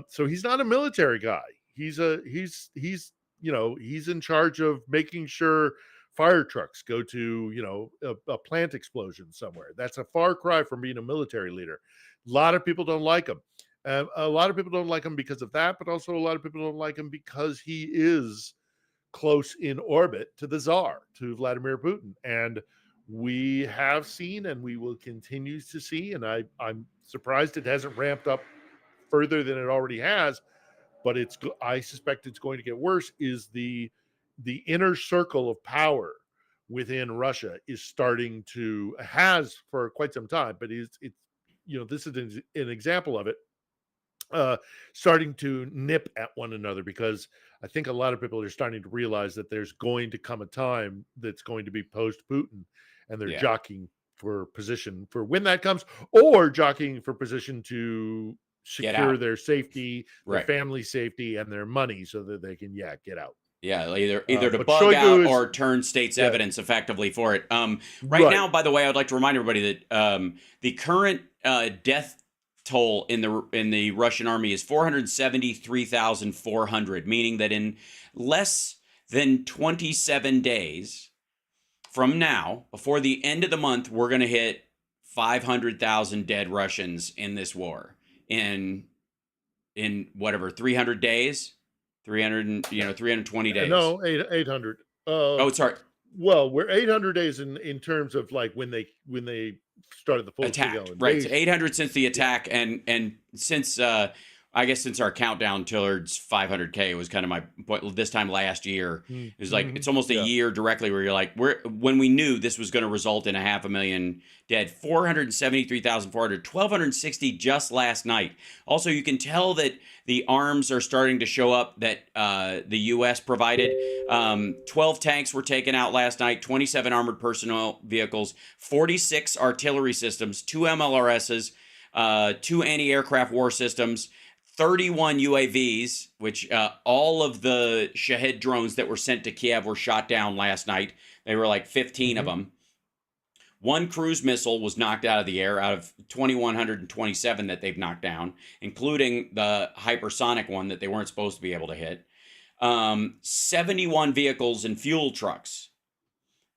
So he's not a military guy. He's in charge of making sure fire trucks go to a plant explosion somewhere. That's a far cry from being a military leader. A lot of people don't like him. A lot of people don't like him because of that, but also a lot of people don't like him because he is close in orbit to the Tsar, to Vladimir Putin. And we have seen, and we will continue to see, and I'm surprised it hasn't ramped up further than it already has, but I suspect it's going to get worse, is the inner circle of power within Russia has for quite some time, but this is an example of it, starting to nip at one another, because I think a lot of people are starting to realize that there's going to come a time that's going to be post Putin, and they're jockeying for position for when that comes, or jockeying for position to secure their safety, their family safety, and their money so that they can get out. Yeah, either to but bug Shoigu out or turn state's evidence effectively for it. Right now, by the way, I would like to remind everybody that the current death toll in the Russian army is 473,400, meaning that in less than 27 days from now, before the end of the month, we're going to hit 500,000 dead Russians in this war. In whatever 300 days, 320 days. No, 800. Oh, sorry. Well, we're 800 days in terms of like when they started the full attack, right? So 800 since the attack, and since I guess since our countdown towards 500K was kind of my point. This time last year, it was like it's almost a year directly where you're like, when we knew this was going to result in 500,000 dead, 473,400, 1,260 just last night. Also, you can tell that the arms are starting to show up that the U.S. provided. 12 tanks were taken out last night, 27 armored personnel vehicles, 46 artillery systems, 2 MLRSs, 2 anti-aircraft war systems, 31 UAVs, which all of the Shahed drones that were sent to Kiev were shot down last night. They were like 15 of them. 1 cruise missile was knocked out of the air out of 2,127 that they've knocked down, including the hypersonic one that they weren't supposed to be able to hit. 71 vehicles and fuel trucks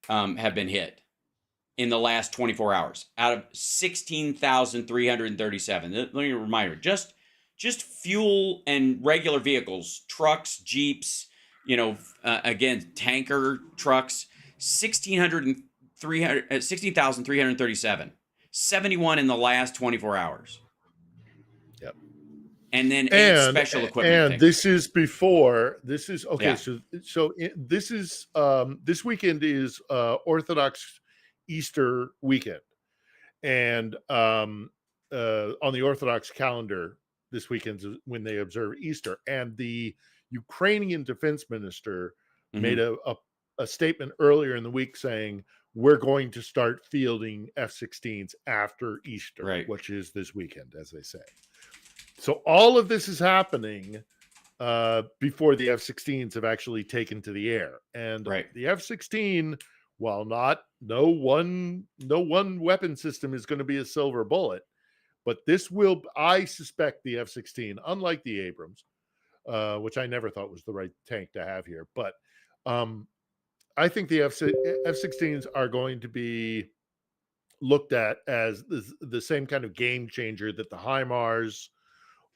have been hit in the last 24 hours out of 16,337. Let me remind you, just fuel and regular vehicles, trucks, Jeeps, again, tanker trucks, 16,337. 71 in the last 24 hours. Yep. And then 8 special equipment and things. This is okay. Yeah. This weekend is Orthodox Easter weekend, and on the Orthodox calendar, this weekend is when they observe Easter. And the Ukrainian defense minister made a statement earlier in the week saying, we're going to start fielding F-16s after Easter, which is this weekend, as they say. So all of this is happening before the F-16s have actually taken to the air. And the F-16, while no one weapon system is going to be a silver bullet, but I suspect the F-16, unlike the Abrams, which I never thought was the right tank to have here, but I think the F-16s are going to be looked at as the same kind of game changer that the HIMARS,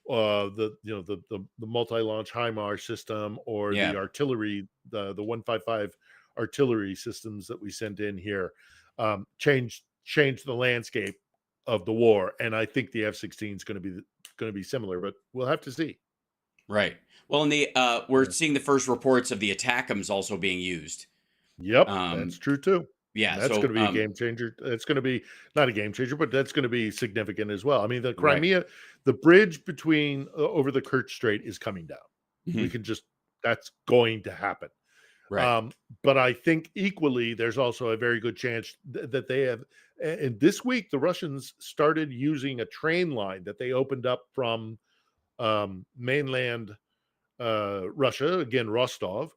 the multi-launch HIMARS system, or the artillery, the 155 artillery systems that we sent in here, changed the landscape of the war. And I think the F-16 is going to be similar, but we'll have to see. Right. Well, and we're seeing the first reports of the ATACMS also being used. Yep, that's true too. Yeah, that's going to be a game changer. It's going to be not a game changer, but that's going to be significant as well. I mean, the Crimea, the bridge between over the Kerch Strait is coming down. We can that's going to happen. Right. But I think equally, there's also a very good chance that they have. And this week, the Russians started using a train line that they opened up from mainland Russia, again, Rostov,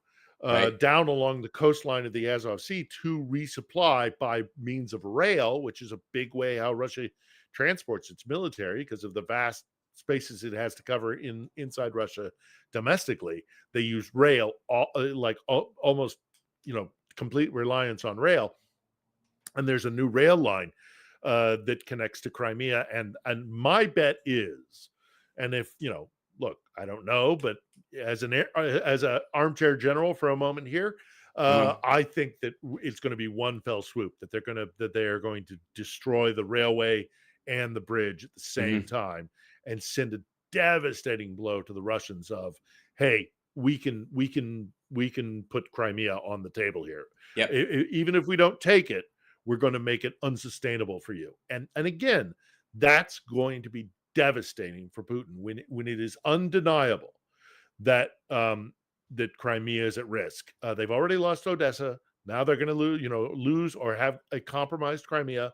down along the coastline of the Azov Sea to resupply by means of rail, which is a big way how Russia transports its military because of the vast spaces it has to cover inside Russia domestically. They use rail, almost, complete reliance on rail. And there's a new rail line that connects to Crimea. And my bet is, and if, look, I don't know, but as an armchair general for a moment here, I think that it's going to be one fell swoop, that they are going to destroy the railway and the bridge at the same time and send a devastating blow to the Russians of, hey, we can put Crimea on the table here. Yep. Even if we don't take it, we're going to make it unsustainable for you. And again, that's going to be devastating for Putin when it is undeniable that that Crimea is at risk. They've already lost Odessa. Now they're going to lose or have a compromised Crimea.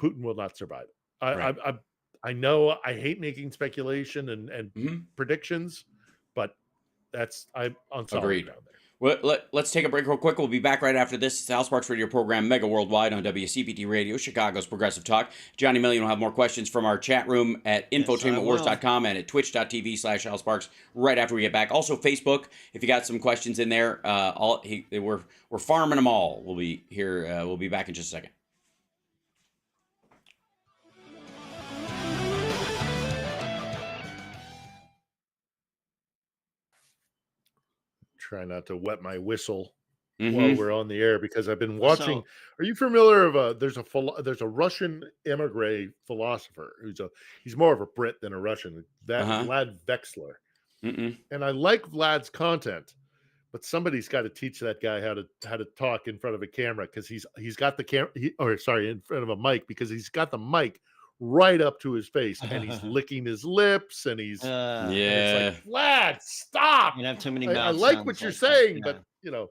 Putin will not survive it. I know I hate making speculation and predictions, but I'm on solid ground there. Well, let's take a break real quick. We'll be back right after this. It's the Hal Sparks Radio program, Mega Worldwide on WCPT Radio, Chicago's Progressive Talk. Johnny Million will have more questions from our chat room at infotainmentwars.com and at twitch.tv/Hal Sparks right after we get back. Also, Facebook, if you got some questions in there, we're farming them all. We'll be here. We'll be back in just a second. Try not to wet my whistle while we're on the air because I've been watching. Are you familiar of there's a Russian emigre philosopher he's more of a Brit than a Russian, Vlad Vexler. And I like Vlad's content, but somebody's got to teach that guy how to talk in front of a camera, because he's got the camera in front of a mic, because he's got the mic right up to his face and he's licking his lips and he's and it's like, Vlad, stop. You have too many I like what you're saying, but so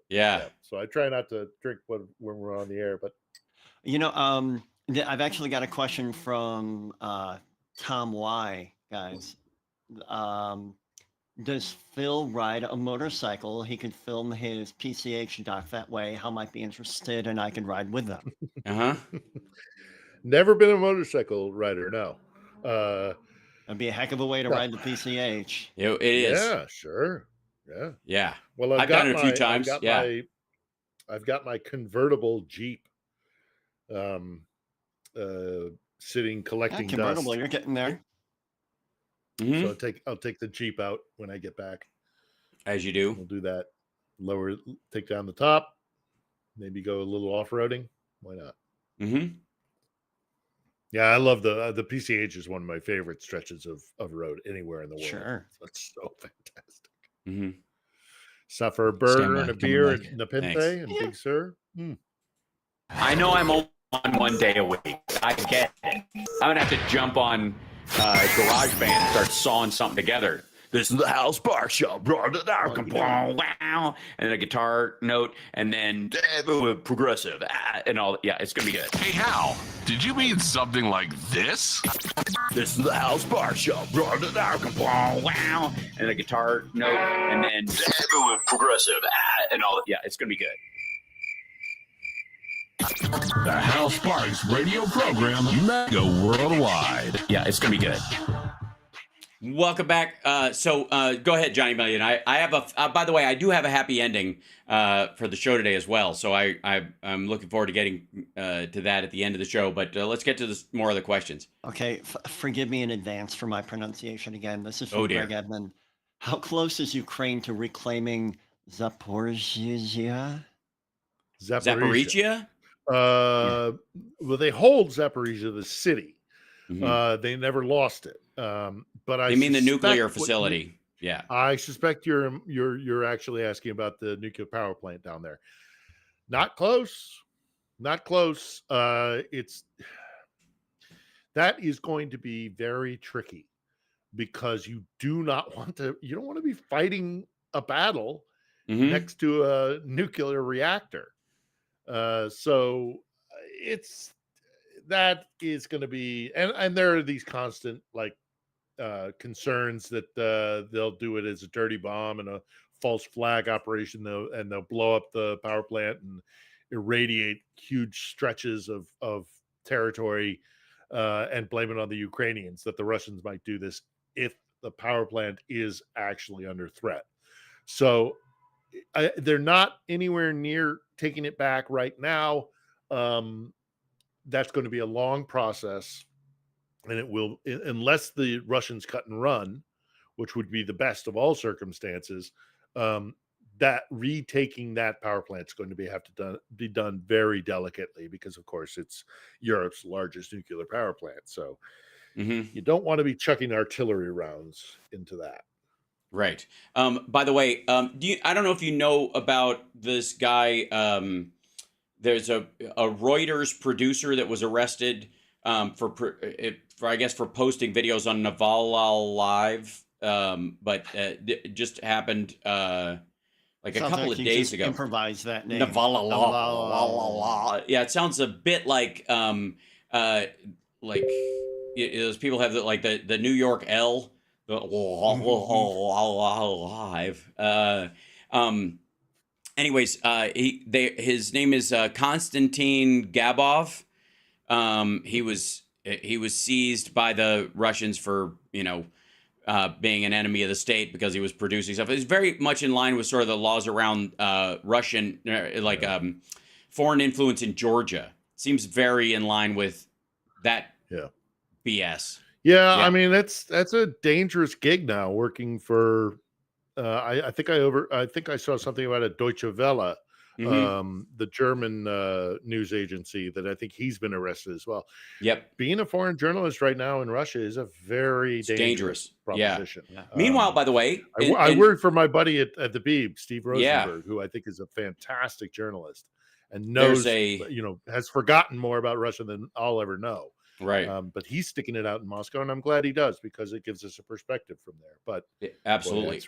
I try not to drink when we're on the air. But I've actually got a question from Tom Y, guys. Does Phil ride a motorcycle? He could film his PCH doc that way. How might be interested, and I could ride with them. Never been a motorcycle rider, no. It'd be a heck of a way to ride the PCH. It is. Yeah, sure. Yeah. Well, I've done it a few times. I've got my convertible Jeep sitting collecting convertible, dust. You're getting there. So I'll take the Jeep out when I get back. As you do. We'll do that. Take down the top, maybe go a little off-roading. Why not? Yeah, I love the PCH is one of my favorite stretches of road anywhere in the world. Sure. That's so fantastic. Suffer a burger and a beer at Nepenthe and Big Sur. I know I'm on one day a week. I get it. I'm going to have to jump on GarageBand and start sawing something together. This is the Hal Sparks Show. And a guitar note, and then progressive and all. Yeah, it's gonna be good. Hey, Hal, did you mean something like this? This is the Hal Sparks Show. And a guitar note, and then progressive and all. Yeah, it's gonna be good. The Hal Sparks Radio program, Mega Worldwide. Yeah, it's gonna be good. Welcome back. Go ahead, Johnny Million. I have by the way, I do have a happy ending for the show today as well. So I'm looking forward to getting to that at the end of the show. But let's get to more of the questions. Okay, forgive me in advance for my pronunciation again. This is Oh, from dear. Greg Edmond. How close is Ukraine to reclaiming Zaporizhia? Zaporizhia? Well, they hold Zaporizhia, the city. They never lost it. But I You mean the suspect nuclear what facility? Yeah. I suspect you're actually asking about the nuclear power plant down there. Not close. Not close. That is going to be very tricky because you don't want to be fighting a battle next to a nuclear reactor. So that is going to be, and there are these constant concerns that they'll do it as a dirty bomb and a false flag operation, and they'll blow up the power plant and irradiate huge stretches of territory and blame it on the Ukrainians, that the Russians might do this if the power plant is actually under threat. So they're not anywhere near taking it back right now. That's going to be a long process, and it will, unless the Russians cut and run, which would be the best of all circumstances, that retaking that power plant is going to be done very delicately, because of course it's Europe's largest nuclear power plant. So you don't want to be chucking artillery rounds into that. Right. By the way, I don't know if you know about this guy. There's a Reuters producer that was arrested for posting videos on Navala Live, but it just happened like a couple of days ago. Improvise that name. Navala. Yeah, it sounds a bit like those people have the New York L. Live. Anyways, his name is Konstantin Gabov. He was seized by the Russians for being an enemy of the state because he was producing stuff. It's very much in line with sort of the laws around Russian foreign influence in Georgia. Seems very in line with that BS. Yeah, I mean that's a dangerous gig now, working for. I think I saw something about a Deutsche Welle, the German news agency, that I think he's been arrested as well. Yep. Being a foreign journalist right now in Russia is a very dangerous proposition. Yeah. Meanwhile, by the way, I worked for my buddy at the Beeb, Steve Rosenberg, who I think is a fantastic journalist and knows, has forgotten more about Russia than I'll ever know. Right. But he's sticking it out in Moscow, and I'm glad he does, because it gives us a perspective from there. But absolutely.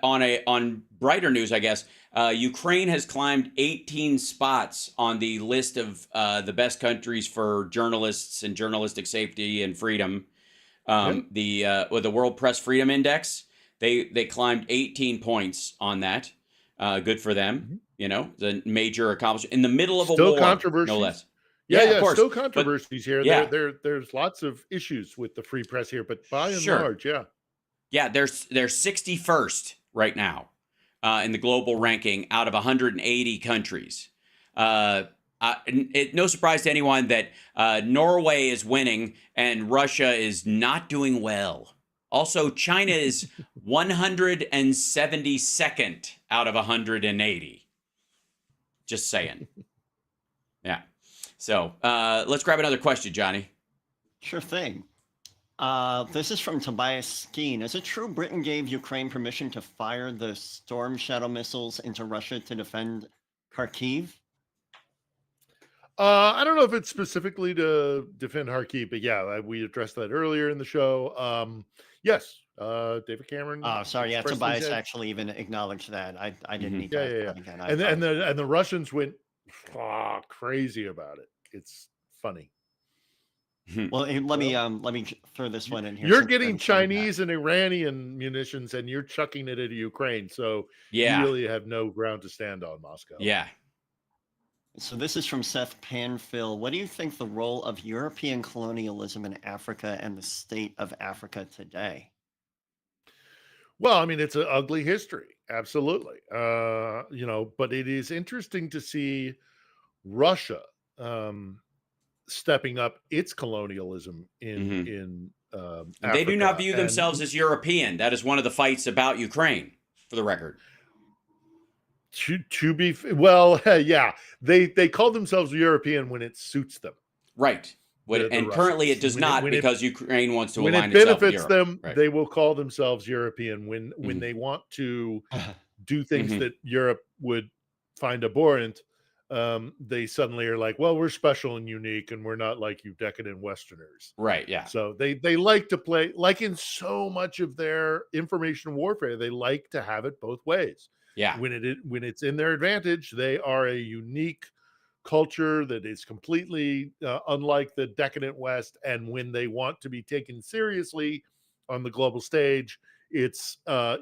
On brighter news, I guess, Ukraine has climbed 18 spots on the list of the best countries for journalists and journalistic safety and freedom. The World Press Freedom Index, they climbed 18 points on that. Good for them. The major accomplishment in the middle of a war, no less. Yeah, of course. Still controversies here. Yeah. There's lots of issues with the free press here, but by and large, yeah, they're 61st right now in the global ranking out of 180 countries. No surprise to anyone that Norway is winning and Russia is not doing well. Also, China is 172nd out of 180. Just saying. Yeah. So let's grab another question, Johnny. Sure thing. This is from Tobias Skeen. Is it true Britain gave Ukraine permission to fire the Storm Shadow missiles into Russia to defend Kharkiv? I don't know if it's specifically to defend Kharkiv, but yeah, we addressed that earlier in the show. Yes, David Cameron. Sorry, Tobias actually even acknowledged that. I didn't need that again. And the Russians went crazy about it. It's funny. Well, let me throw this one in here. You're getting Chinese and Iranian munitions, and you're chucking it into Ukraine. So you really have no ground to stand on, Moscow. Yeah. So this is from Seth Panfil. What do you think the role of European colonialism in Africa and the state of Africa today? Well, I mean, it's an ugly history, absolutely. But it is interesting to see Russia um, stepping up its colonialism in And they do not Africa, view and themselves as European. That is one of the fights about Ukraine, for the record. to be well, yeah, they call themselves European when it suits them, right? And currently, it does not, because Ukraine wants to align itself with Europe. When it benefits them, right. they will call themselves European. When they want to do things that Europe would find abhorrent, they suddenly are like, well, we're special and unique, and we're not like you decadent Westerners. Right. Yeah. So they like to play, like in so much of their information warfare, they like to have it both ways. Yeah. When it's in their advantage, they are a unique culture that is completely unlike the decadent West. And when they want to be taken seriously on the global stage, it's how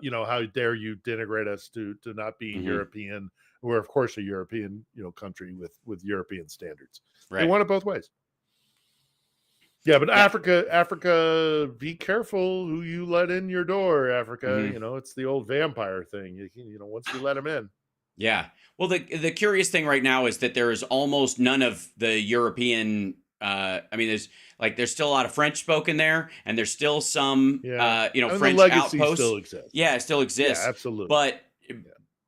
dare you denigrate us to not be European? We're of course a European country with European standards. Right. They want it both ways. Yeah, but yeah. Africa, be careful who you let in your door, Africa. It's the old vampire thing. Once you let them in. Yeah. Well, the curious thing right now is that there is almost none of the European. There's still a lot of French spoken there, and there's still some, French outposts. Still exists. Yeah, it still exists. Yeah, absolutely.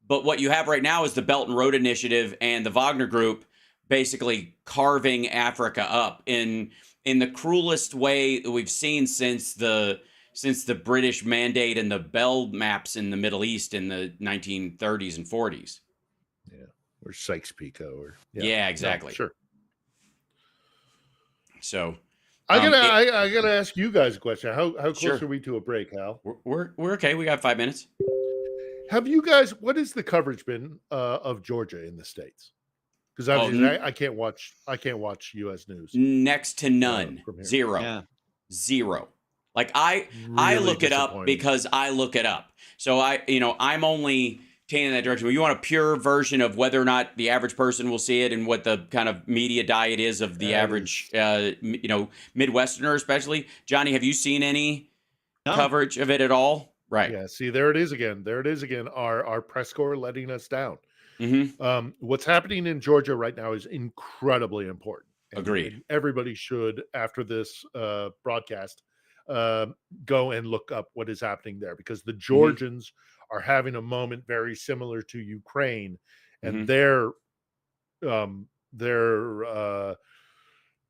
But what you have right now is the Belt and Road Initiative and the Wagner Group basically carving Africa up in the cruelest way that we've seen since the British mandate and the Bell maps in the Middle East in the 1930s and 40s. Yeah, or Sykes-Picot, or yeah, exactly. No, sure. So I gotta ask you guys a question. How close are we to a break, Hal? We're okay. We got 5 minutes. Have you guys? What has the coverage been of Georgia in the States? Because I can't watch U.S. news. Next to none. Zero. Yeah. Zero. Like I look it up because I look it up. So I'm only taking that direction. You want a pure version of whether or not the average person will see it and what the kind of media diet is of the average, Midwesterner, especially. Johnny, have you seen any coverage of it at all? Right. Yeah. See, there it is again. Our press corps letting us down. What's happening in Georgia right now is incredibly important. Agreed. And everybody should, after this broadcast, go and look up what is happening there, because the Georgians are having a moment very similar to Ukraine, and their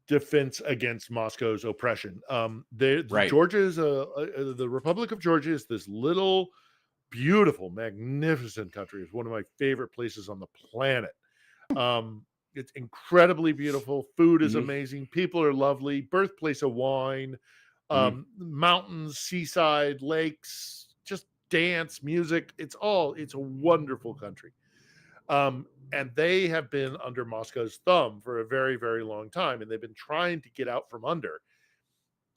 defense against Moscow's oppression. Georgia is the Republic of Georgia is this little, beautiful, magnificent country. It's one of my favorite places on the planet. It's incredibly beautiful. Food is amazing. People are lovely. Birthplace of wine. Mountains, seaside, lakes, just dance, music. It's a wonderful country. And they have been under Moscow's thumb for a very, very long time, and they've been trying to get out from under.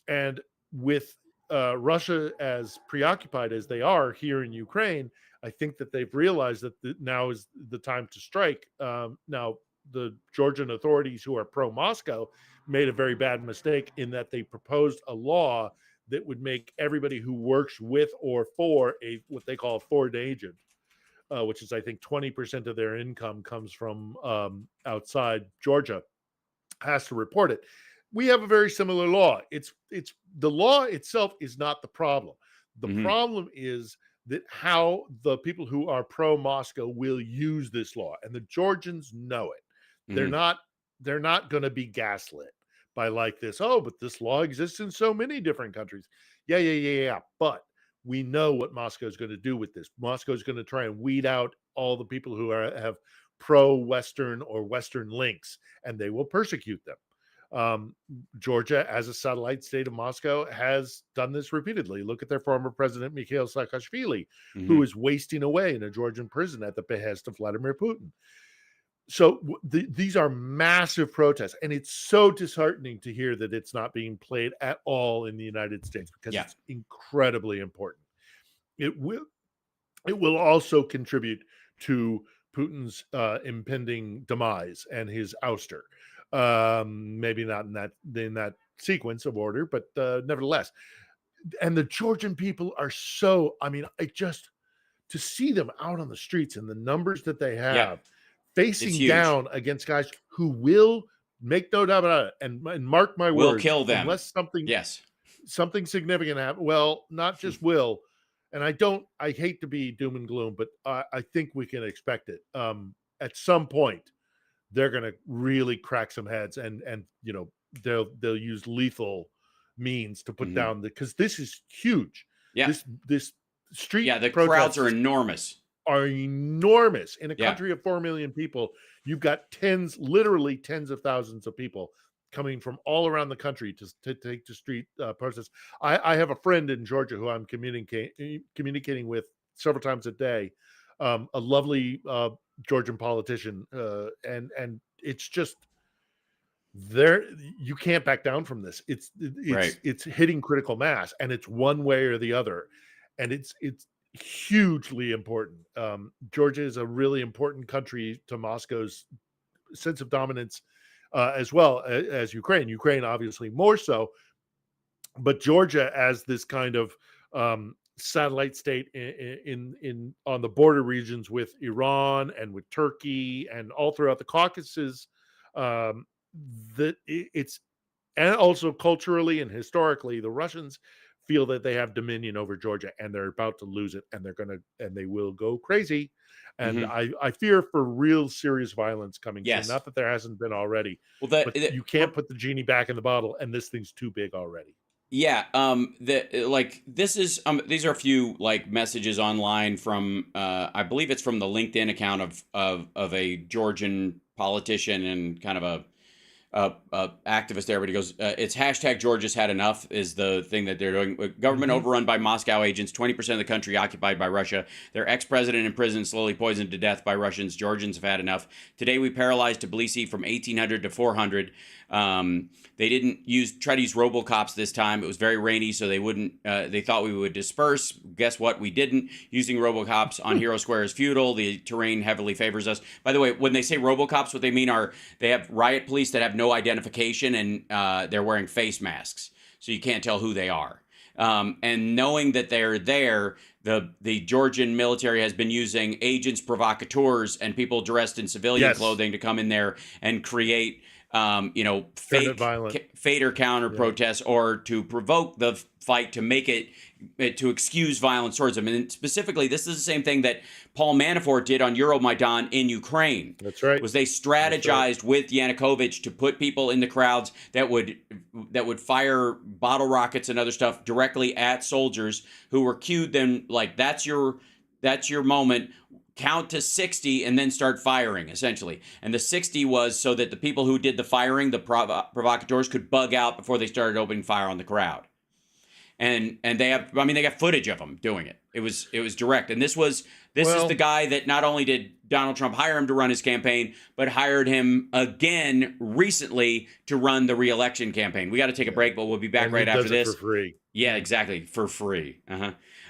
And with Russia as preoccupied as they are here in Ukraine, I think that they've realized that now is the time to strike. Now, the Georgian authorities, who are pro-Moscow, made a very bad mistake in that they proposed a law that would make everybody who works with or for what they call a foreign agent, which is, I think, 20% of their income comes from outside Georgia, has to report it. We have a very similar law. It's the law itself is not the problem. The problem is that how the people who are pro-Moscow will use this law, and the Georgians know it. They're not going to be gaslit by like this. Oh, but this law exists in so many different countries. Yeah. But we know what Moscow is going to do with this. Moscow is going to try and weed out all the people who have pro-Western or Western links, and they will persecute them. Georgia, as a satellite state of Moscow, has done this repeatedly. Look at their former president, Mikhail Saakashvili, who is wasting away in a Georgian prison at the behest of Vladimir Putin. So these are massive protests, and it's so disheartening to hear that it's not being played at all in the United States, because it's incredibly important. It will also contribute to Putin's impending demise and his ouster. Maybe not in that sequence of order, but nevertheless. And the Georgian people are so, I mean, to see them out on the streets and the numbers that they have facing down against guys who will, make no doubt about it, and mark my words, kill them unless something significant happens. Well, not just will, and I hate to be doom and gloom, but I think we can expect it. At some point, they're going to really crack some heads, and they'll use lethal means to put down because this is huge. Yeah, this street. Yeah, the crowds are enormous. In a country of 4 million people. You've got literally tens of thousands of people coming from all around the country to take to street protests. I have a friend in Georgia who I'm communicating with several times a day, a lovely Georgian politician, and it's just there. You can't back down from this. It's hitting critical mass, and it's one way or the other, and it's hugely important. Georgia is a really important country to Moscow's sense of dominance, as well as Ukraine. Ukraine, obviously, more so, but Georgia as this kind of satellite state in on the border regions with Iran and with Turkey and all throughout the Caucasus. And also culturally and historically, the Russians feel that they have dominion over Georgia, and they're about to lose it, and they will go crazy. And I fear for real serious violence coming soon. Not that there hasn't been already. Well, but you can't put the genie back in the bottle, and this thing's too big already. Yeah, this is these are a few messages online from I believe it's from the LinkedIn account of a Georgian politician and kind of a activist there, but he goes, it's hashtag Georgia's had enough is the thing that they're doing. Government overrun by Moscow agents, 20% of the country occupied by Russia. Their ex-president in prison, slowly poisoned to death by Russians. Georgians have had enough. Today we paralyzed Tbilisi from 1,800 to 400. They didn't try to use robocops this time. It was very rainy, so they wouldn't. They thought we would disperse. Guess what? We didn't. Using robocops on Hero Square is futile. The terrain heavily favors us. By the way, when they say robocops, what they mean are they have riot police that have no identification, and they're wearing face masks, so you can't tell who they are. And knowing that they're there, the Georgian military has been using agents, provocateurs, and people dressed in civilian clothing to come in there and create fake or counter protests, or to provoke the fight to make it to excuse violence towards them. And specifically, this is the same thing that Paul Manafort did on Euromaidan in Ukraine. That's right. Was they strategized with Yanukovych to put people in the crowds that would fire bottle rockets and other stuff directly at soldiers who were cued them that's your moment. Count to 60 and then start firing, essentially. And the 60 was so that the people who did the firing, the provocateurs, could bug out before they started opening fire on the crowd. And they got footage of them doing it. It was direct. And this is the guy that not only did Donald Trump hire him to run his campaign, but hired him again recently to run the re-election campaign. We got to take a break, but we'll be back right after this. For free. Yeah, exactly. For free.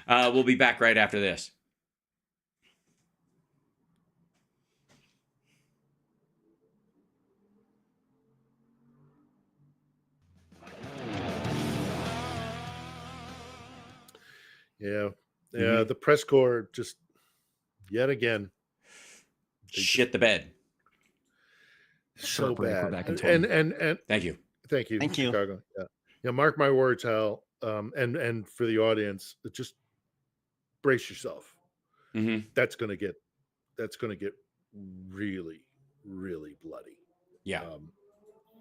We'll be back right after this. Yeah. The press corps just yet again shit the bed. So bad. And thank you. Chicago. Yeah. Mark my words, Hal. And for the audience, just brace yourself. That's gonna get really, really bloody. Yeah.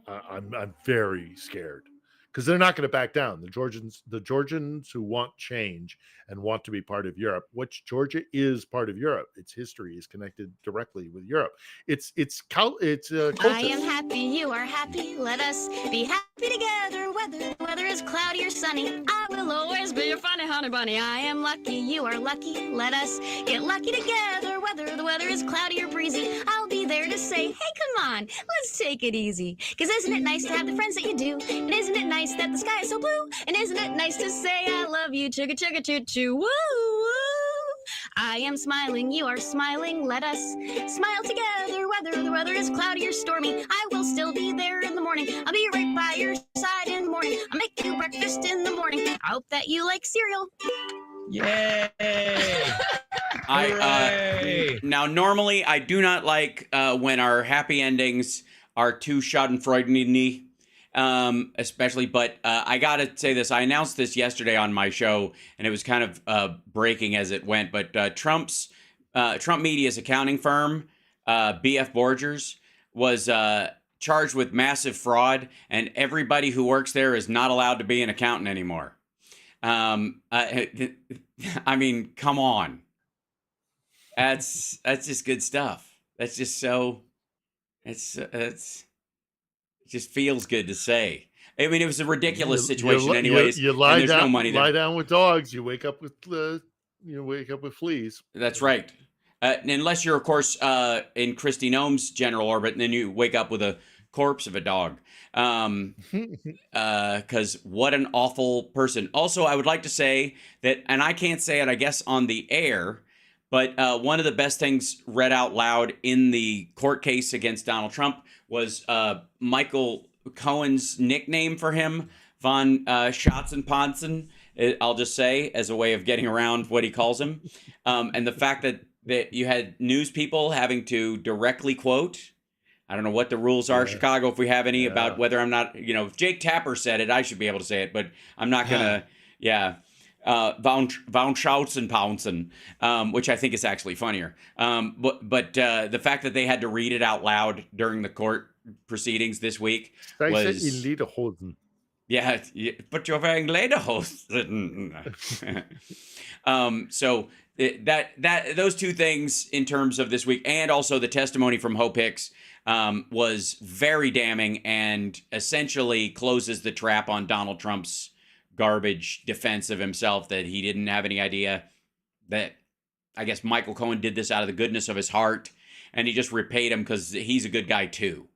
I'm very scared. Because they're not going to back down. The Georgians who want change and want to be part of Europe, which Georgia is part of Europe. Its history is connected directly with Europe. It's I am happy, you are happy. Let us be happy together. Whether the weather is cloudy or sunny, I will always be your funny honey bunny. I am lucky, you are lucky. Let us get lucky together. Whether the weather is cloudy or breezy, I'll be there to say, hey, come on, let's take it easy. Because isn't it nice to have the friends that you do? And isn't it nice that the sky is so blue? And isn't it nice to say I love you, chugga chugga choo choo, woo woo? I am smiling, you are smiling. Let us smile together. Whether the weather is cloudy or stormy, I will still be there in the morning. I'll be right by your side in the morning. I'll make you breakfast in the morning. I hope that you like cereal. Yay! Now normally I do not like when our happy endings are too schadenfreude, especially. But I gotta say this: I announced this yesterday on my show, and it was kind of breaking as it went. But Trump Media's accounting firm, BF Borgers, was charged with massive fraud, and everybody who works there is not allowed to be an accountant anymore. I mean, come on. That's just good stuff. That's just so. It just feels good to say. I mean, it was a ridiculous situation, anyways. You lie and there's down. no money there. Lie down with dogs. You wake up with fleas. That's right. Unless you're, of course, in Kristi Noem's general orbit, and then you wake up with a corpse of a dog. Because what an awful person. Also, I would like to say that, and I can't say it, I guess, on the air, but one of the best things read out loud in the court case against Donald Trump was Michael Cohen's nickname for him, von Schatzenpanzen, I'll just say, as a way of getting around what he calls him. And the fact that you had news people having to directly quote. I don't know what the rules are, Chicago, if we have any, about whether I'm not, if Jake Tapper said it, I should be able to say it, but I'm not going to, von Schautzen, which I think is actually funnier. But the fact that they had to read it out loud during the court proceedings this week was... Yeah, but you're wearing lederhosen. So that those two things in terms of this week, and also the testimony from Hope Hicks, was very damning and essentially closes the trap on Donald Trump's garbage defense of himself, that he didn't have any idea that, I guess, Michael Cohen did this out of the goodness of his heart, and he just repaid him because he's a good guy too.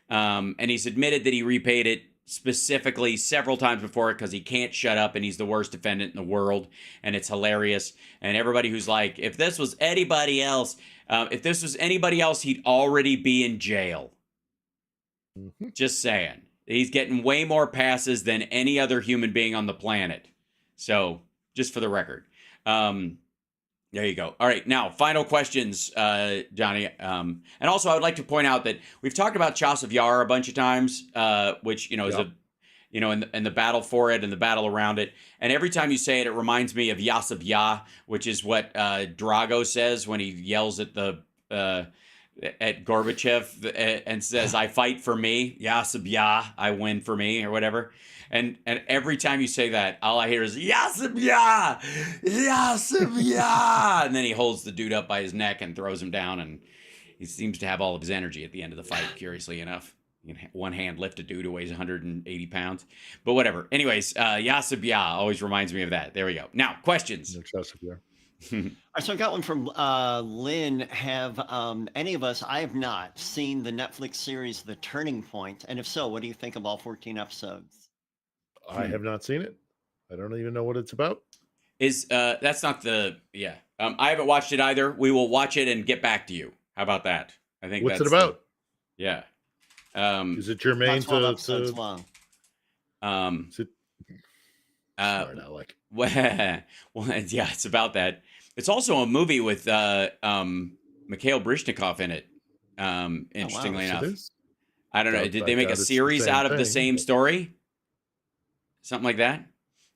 And he's admitted that he repaid it specifically several times before because he can't shut up and he's the worst defendant in the world, and it's hilarious. And everybody who's like, if this was anybody else, he'd already be in jail. Just saying. He's getting way more passes than any other human being on the planet. So, just for the record. There you go. All right, now, final questions, Johnny. And also, I would like to point out that we've talked about Chasov Yar a bunch of times, which, is a, in the battle for it and the battle around it. And every time you say it, it reminds me of Yasab Yah, which is what Drago says when he yells at at Gorbachev and says, "I fight for me, Yasab Yah, I win for me," or whatever. And every time you say that, all I hear is Yasab Yah, Yasab Yah, and then he holds the dude up by his neck and throws him down, and he seems to have all of his energy at the end of the fight. Curiously enough, you can one hand lift a dude who weighs 180 pounds, but whatever. Anyways, Yasab Yah always reminds me of that. There we go. Now, questions. All right, so I got one from Lynn. Have any of us, I have not seen the Netflix series The Turning Point, and if so, what do you think of all 14 episodes? I have not seen it. I don't even know what it's about. That's not the I haven't watched it either. We will watch it and get back to you. How about that? I think what's it about? Is it germane to episodes long? Is it smart, Alec? Well, yeah, it's about that. It's also a movie with Mikhail Baryshnikov in it. Interestingly enough, I don't know. Did they make a series out of the same story? Something like that.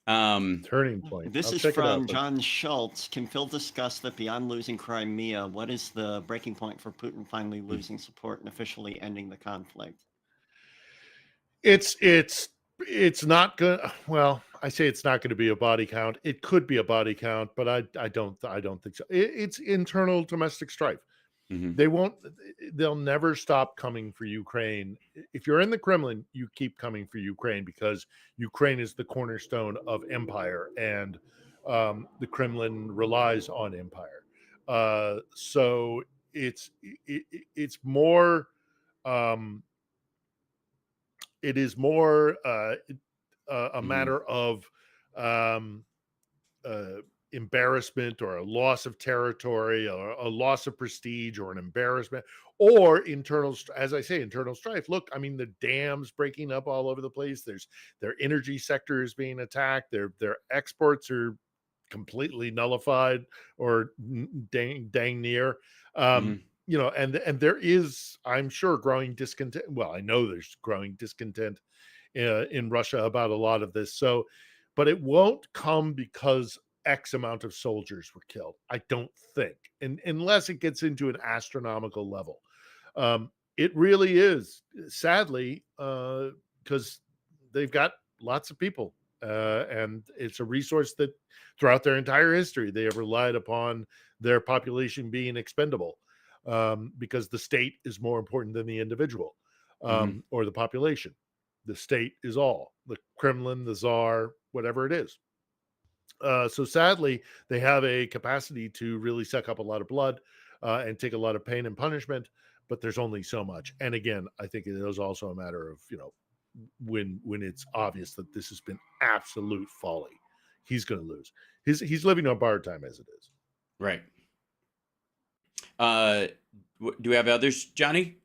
Turning Point. This is from John Schultz. Can Phil discuss that beyond losing Crimea, what is the breaking point for Putin finally losing support and officially ending the conflict? It's not going. Well, I say it's not going to be a body count. It could be a body count, but I don't think so. It's internal domestic strife. They'll never stop coming for Ukraine. If you're in the Kremlin, you keep coming for Ukraine because Ukraine is the cornerstone of empire, and the Kremlin relies on empire. So it's more. It is more a matter of embarrassment or a loss of territory or a loss of prestige or an embarrassment or internal, as I say, internal strife. Look, I mean, the dams breaking up all over the place. Their energy sector is being attacked. Their exports are completely nullified or dang near. You know, and there is, I'm sure, growing discontent. Well, I know there's growing discontent in Russia about a lot of this. So, but it won't come because X amount of soldiers were killed. I don't think, and unless it gets into an astronomical level. It really is, sadly, because they've got lots of people, and it's a resource that throughout their entire history they have relied upon their population being expendable, because the state is more important than the individual, or the population. The state is all, the Kremlin, the Tsar, whatever it is. So sadly, they have a capacity to really suck up a lot of blood, and take a lot of pain and punishment, but there's only so much. And again, I think it is also a matter of, you know, when it's obvious that this has been absolute folly, he's going to lose. He's living on borrowed time as it is. Right. Do we have others, Johnny?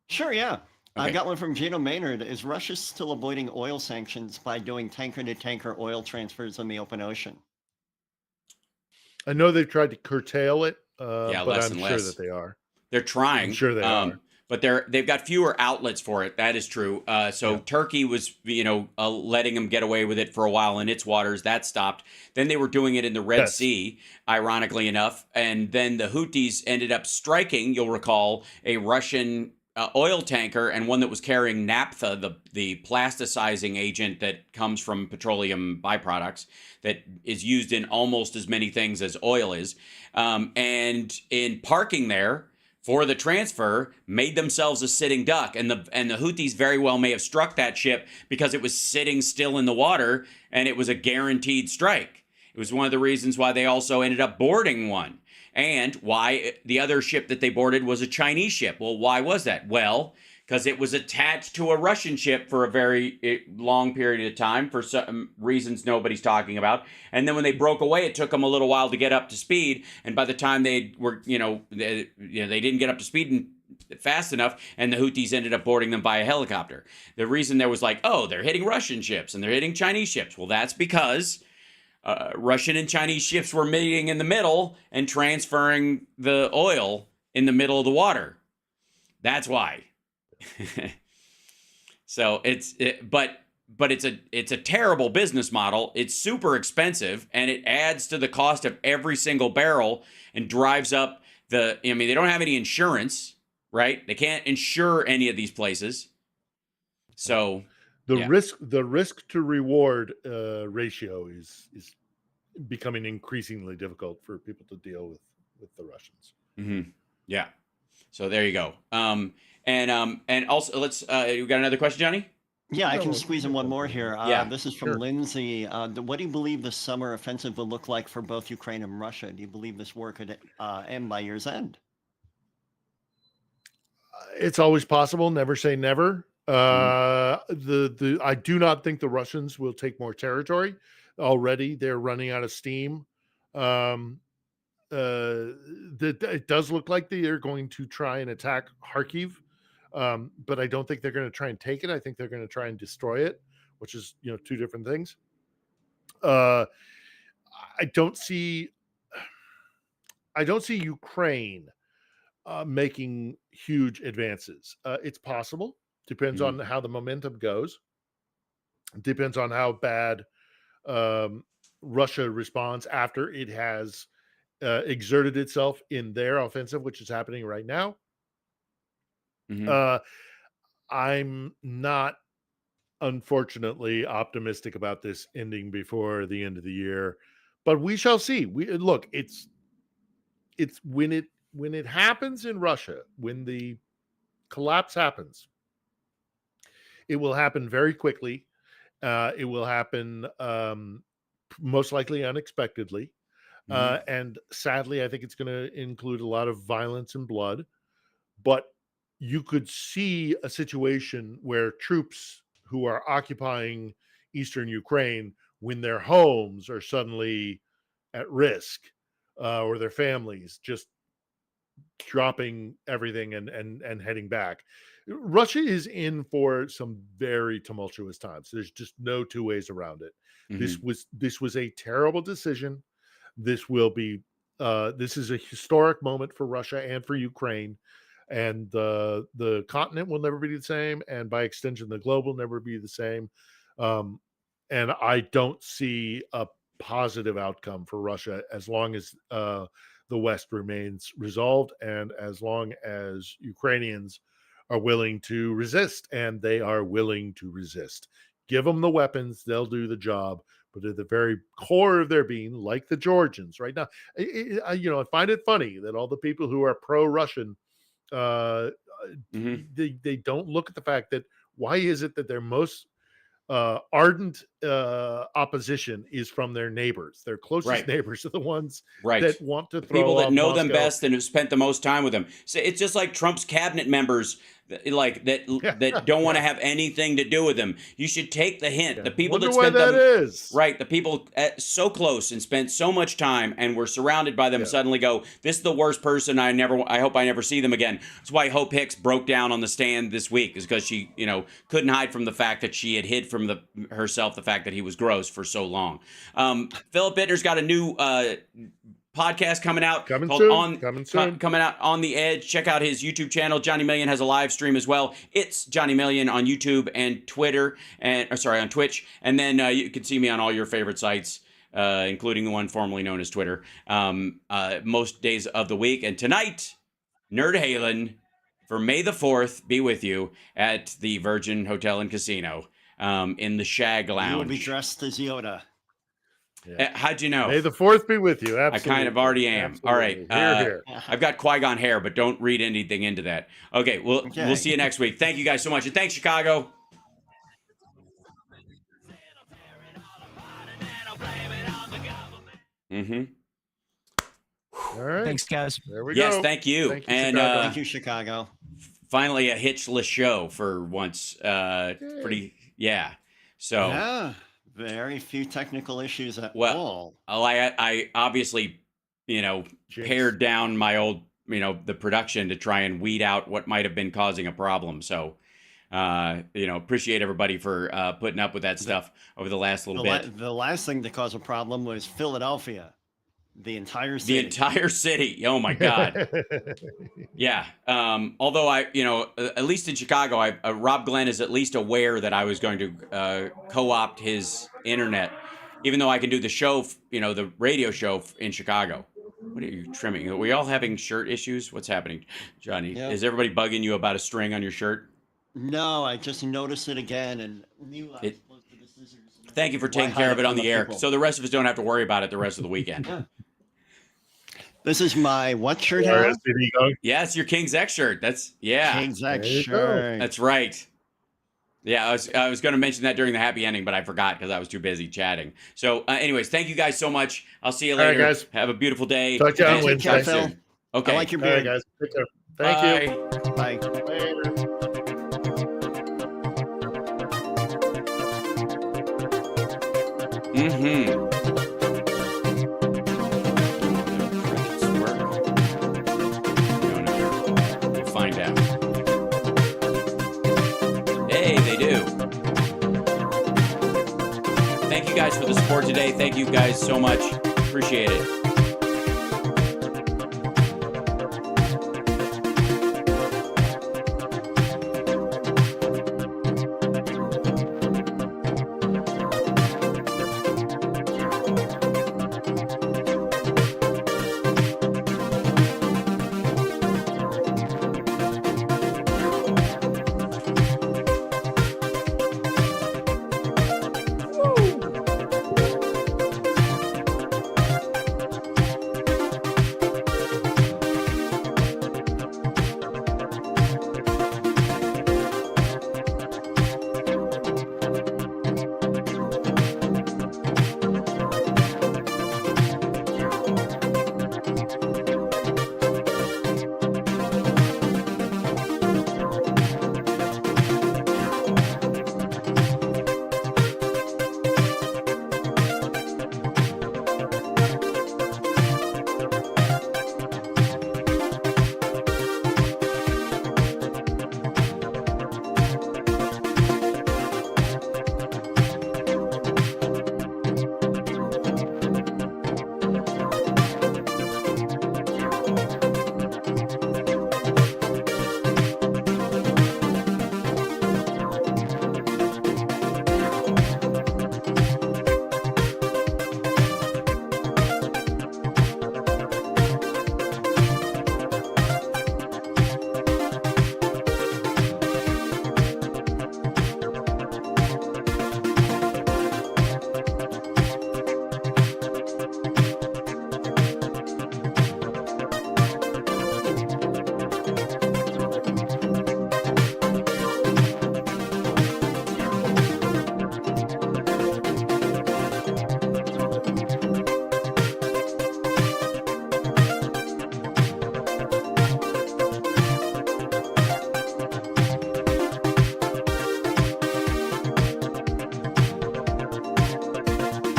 Sure, yeah. Okay. I got one from Gino Maynard. Is Russia still avoiding oil sanctions by doing tanker-to-tanker oil transfers in the open ocean? I know they've tried to curtail it, Yeah, but less I'm and sure less. that they are. They're trying. I'm sure they are. But they've got fewer outlets for it. That is true. So Turkey was, letting them get away with it for a while in its waters. That stopped. Then they were doing it in the Red Sea, ironically enough. And then the Houthis ended up striking, you'll recall, a Russian oil tanker, and one that was carrying naphtha, the plasticizing agent that comes from petroleum byproducts that is used in almost as many things as oil is. And in parking there for the transfer, made themselves a sitting duck, and the Houthis very well may have struck that ship because it was sitting still in the water, and it was a guaranteed strike. It was one of the reasons why they also ended up boarding one, and why the other ship that they boarded was a Chinese ship. Well, why was that? Well, because it was attached to a Russian ship for a very long period of time for some reasons nobody's talking about. And then when they broke away, it took them a little while to get up to speed. And by the time they were, they didn't get up to speed fast enough, and the Houthis ended up boarding them by a helicopter. The reason there was like, oh, they're hitting Russian ships and they're hitting Chinese ships. Well, that's because Russian and Chinese ships were meeting in the middle and transferring the oil in the middle of the water. That's why. So but it's a terrible business model. It's super expensive, and it adds to the cost of every single barrel and drives up they don't have any insurance, right? They can't insure any of these places. So the risk to reward ratio is becoming increasingly difficult for people to deal with the Russians. Mm-hmm. Yeah. So there you go. And also let's you got another question, Johnny? Yeah, I can squeeze in one more here. Yeah, this is from Lindsay. What do you believe the summer offensive will look like for both Ukraine and Russia? Do you believe this war could end by year's end? It's always possible. Never say never. I do not think the Russians will take more territory. Already, they're running out of steam. It does look like they are going to try and attack Kharkiv, but I don't think they're going to try and take it. I think they're going to try and destroy it, which is two different things. I don't see Ukraine making huge advances. It's possible. Depends on how the momentum goes. Depends on how bad Russia responds after it has exerted itself in their offensive, which is happening right now. I'm not, unfortunately, optimistic about this ending before the end of the year, but we shall see. Look, it's when it happens in Russia, when the collapse happens, it will happen very quickly. It will happen most likely unexpectedly. And sadly, I think it's going to include a lot of violence and blood. But you could see a situation where troops who are occupying eastern Ukraine, when their homes are suddenly at risk, or their families just dropping everything and heading back. Russia is in for some very tumultuous times. There's just no two ways around it. This was a terrible decision. This will be this is a historic moment for Russia and for Ukraine, and the continent will never be the same, and by extension, the globe will never be the same. And I don't see a positive outcome for Russia as long as the West remains resolved, and as long as Ukrainians are willing to resist, and they are willing to resist. Give them the weapons, they'll do the job. But at the very core of their being, like the Georgians right now, I find it funny that all the people who are pro-Russian, they don't look at the fact that why is it that their most ardent opposition is from their neighbors. Their closest neighbors are the ones that want to throw people that know Moscow. them best and have spent the most time with them. So it's just like Trump's cabinet members, like that don't want to have anything to do with them. You should take the hint. The people that spent the people so close and spent so much time and were surrounded by them suddenly go, "This is the worst person. I hope I never see them again." That's why Hope Hicks broke down on the stand this week, is because she couldn't hide from the fact that she had hid from herself the fact that he was gross for so long. Philip Bittner's got a new podcast coming out. Coming out on the Edge. Check out his YouTube channel. Johnny Million has a live stream as well. It's Johnny Million on YouTube and Twitter, on Twitch. And then you can see me on all your favorite sites, including the one formerly known as Twitter, most days of the week. And tonight, Nerd Halen for May the 4th be with you at the Virgin Hotel and Casino in the Shag Lounge. You will be dressed as Yoda. How'd you know? May the 4th be with you. Absolutely. I kind of already am. Absolutely. All right. Here. I've got Qui-Gon hair, but don't read anything into that. Okay, we'll see you next week. Thank you guys so much. And thanks, Chicago. All right. Thanks, guys. There we go. Yes, Thank thank you. you, And Chicago. Thank you, Chicago. Finally, a hitchless show for once. So very few technical issues at all. I obviously, pared down my old, the production to try and weed out what might have been causing a problem. So, appreciate everybody for putting up with that stuff over the last little bit. The last thing to cause a problem was Philadelphia. The entire city. The entire city. Oh my God. Yeah. Although at least in Chicago, Rob Glenn is at least aware that I was going to co-opt his internet, even though I can do the show, the radio show in Chicago. What are you trimming? Are we all having shirt issues? What's happening, Johnny? Yeah. Is everybody bugging you about a string on your shirt? No, I just noticed it again and knew I was close to the scissors. Thank you for taking care of it on the air, so the rest of us don't have to worry about it the rest of the weekend. Yeah. This is my what shirt? Yeah, it's your King's X shirt. King's X shirt. That's right. Yeah, I was going to mention that during the happy ending, but I forgot because I was too busy chatting. So, anyways, thank you guys so much. I'll see you later. All right, guys. Have a beautiful day. Talk to you on Wednesday. Soon. Okay. I like your beard. All right, guys. Take care. Thank you. Bye. Find out. Hey, they do. Thank you guys for the support today. Thank you guys so much. Appreciate it.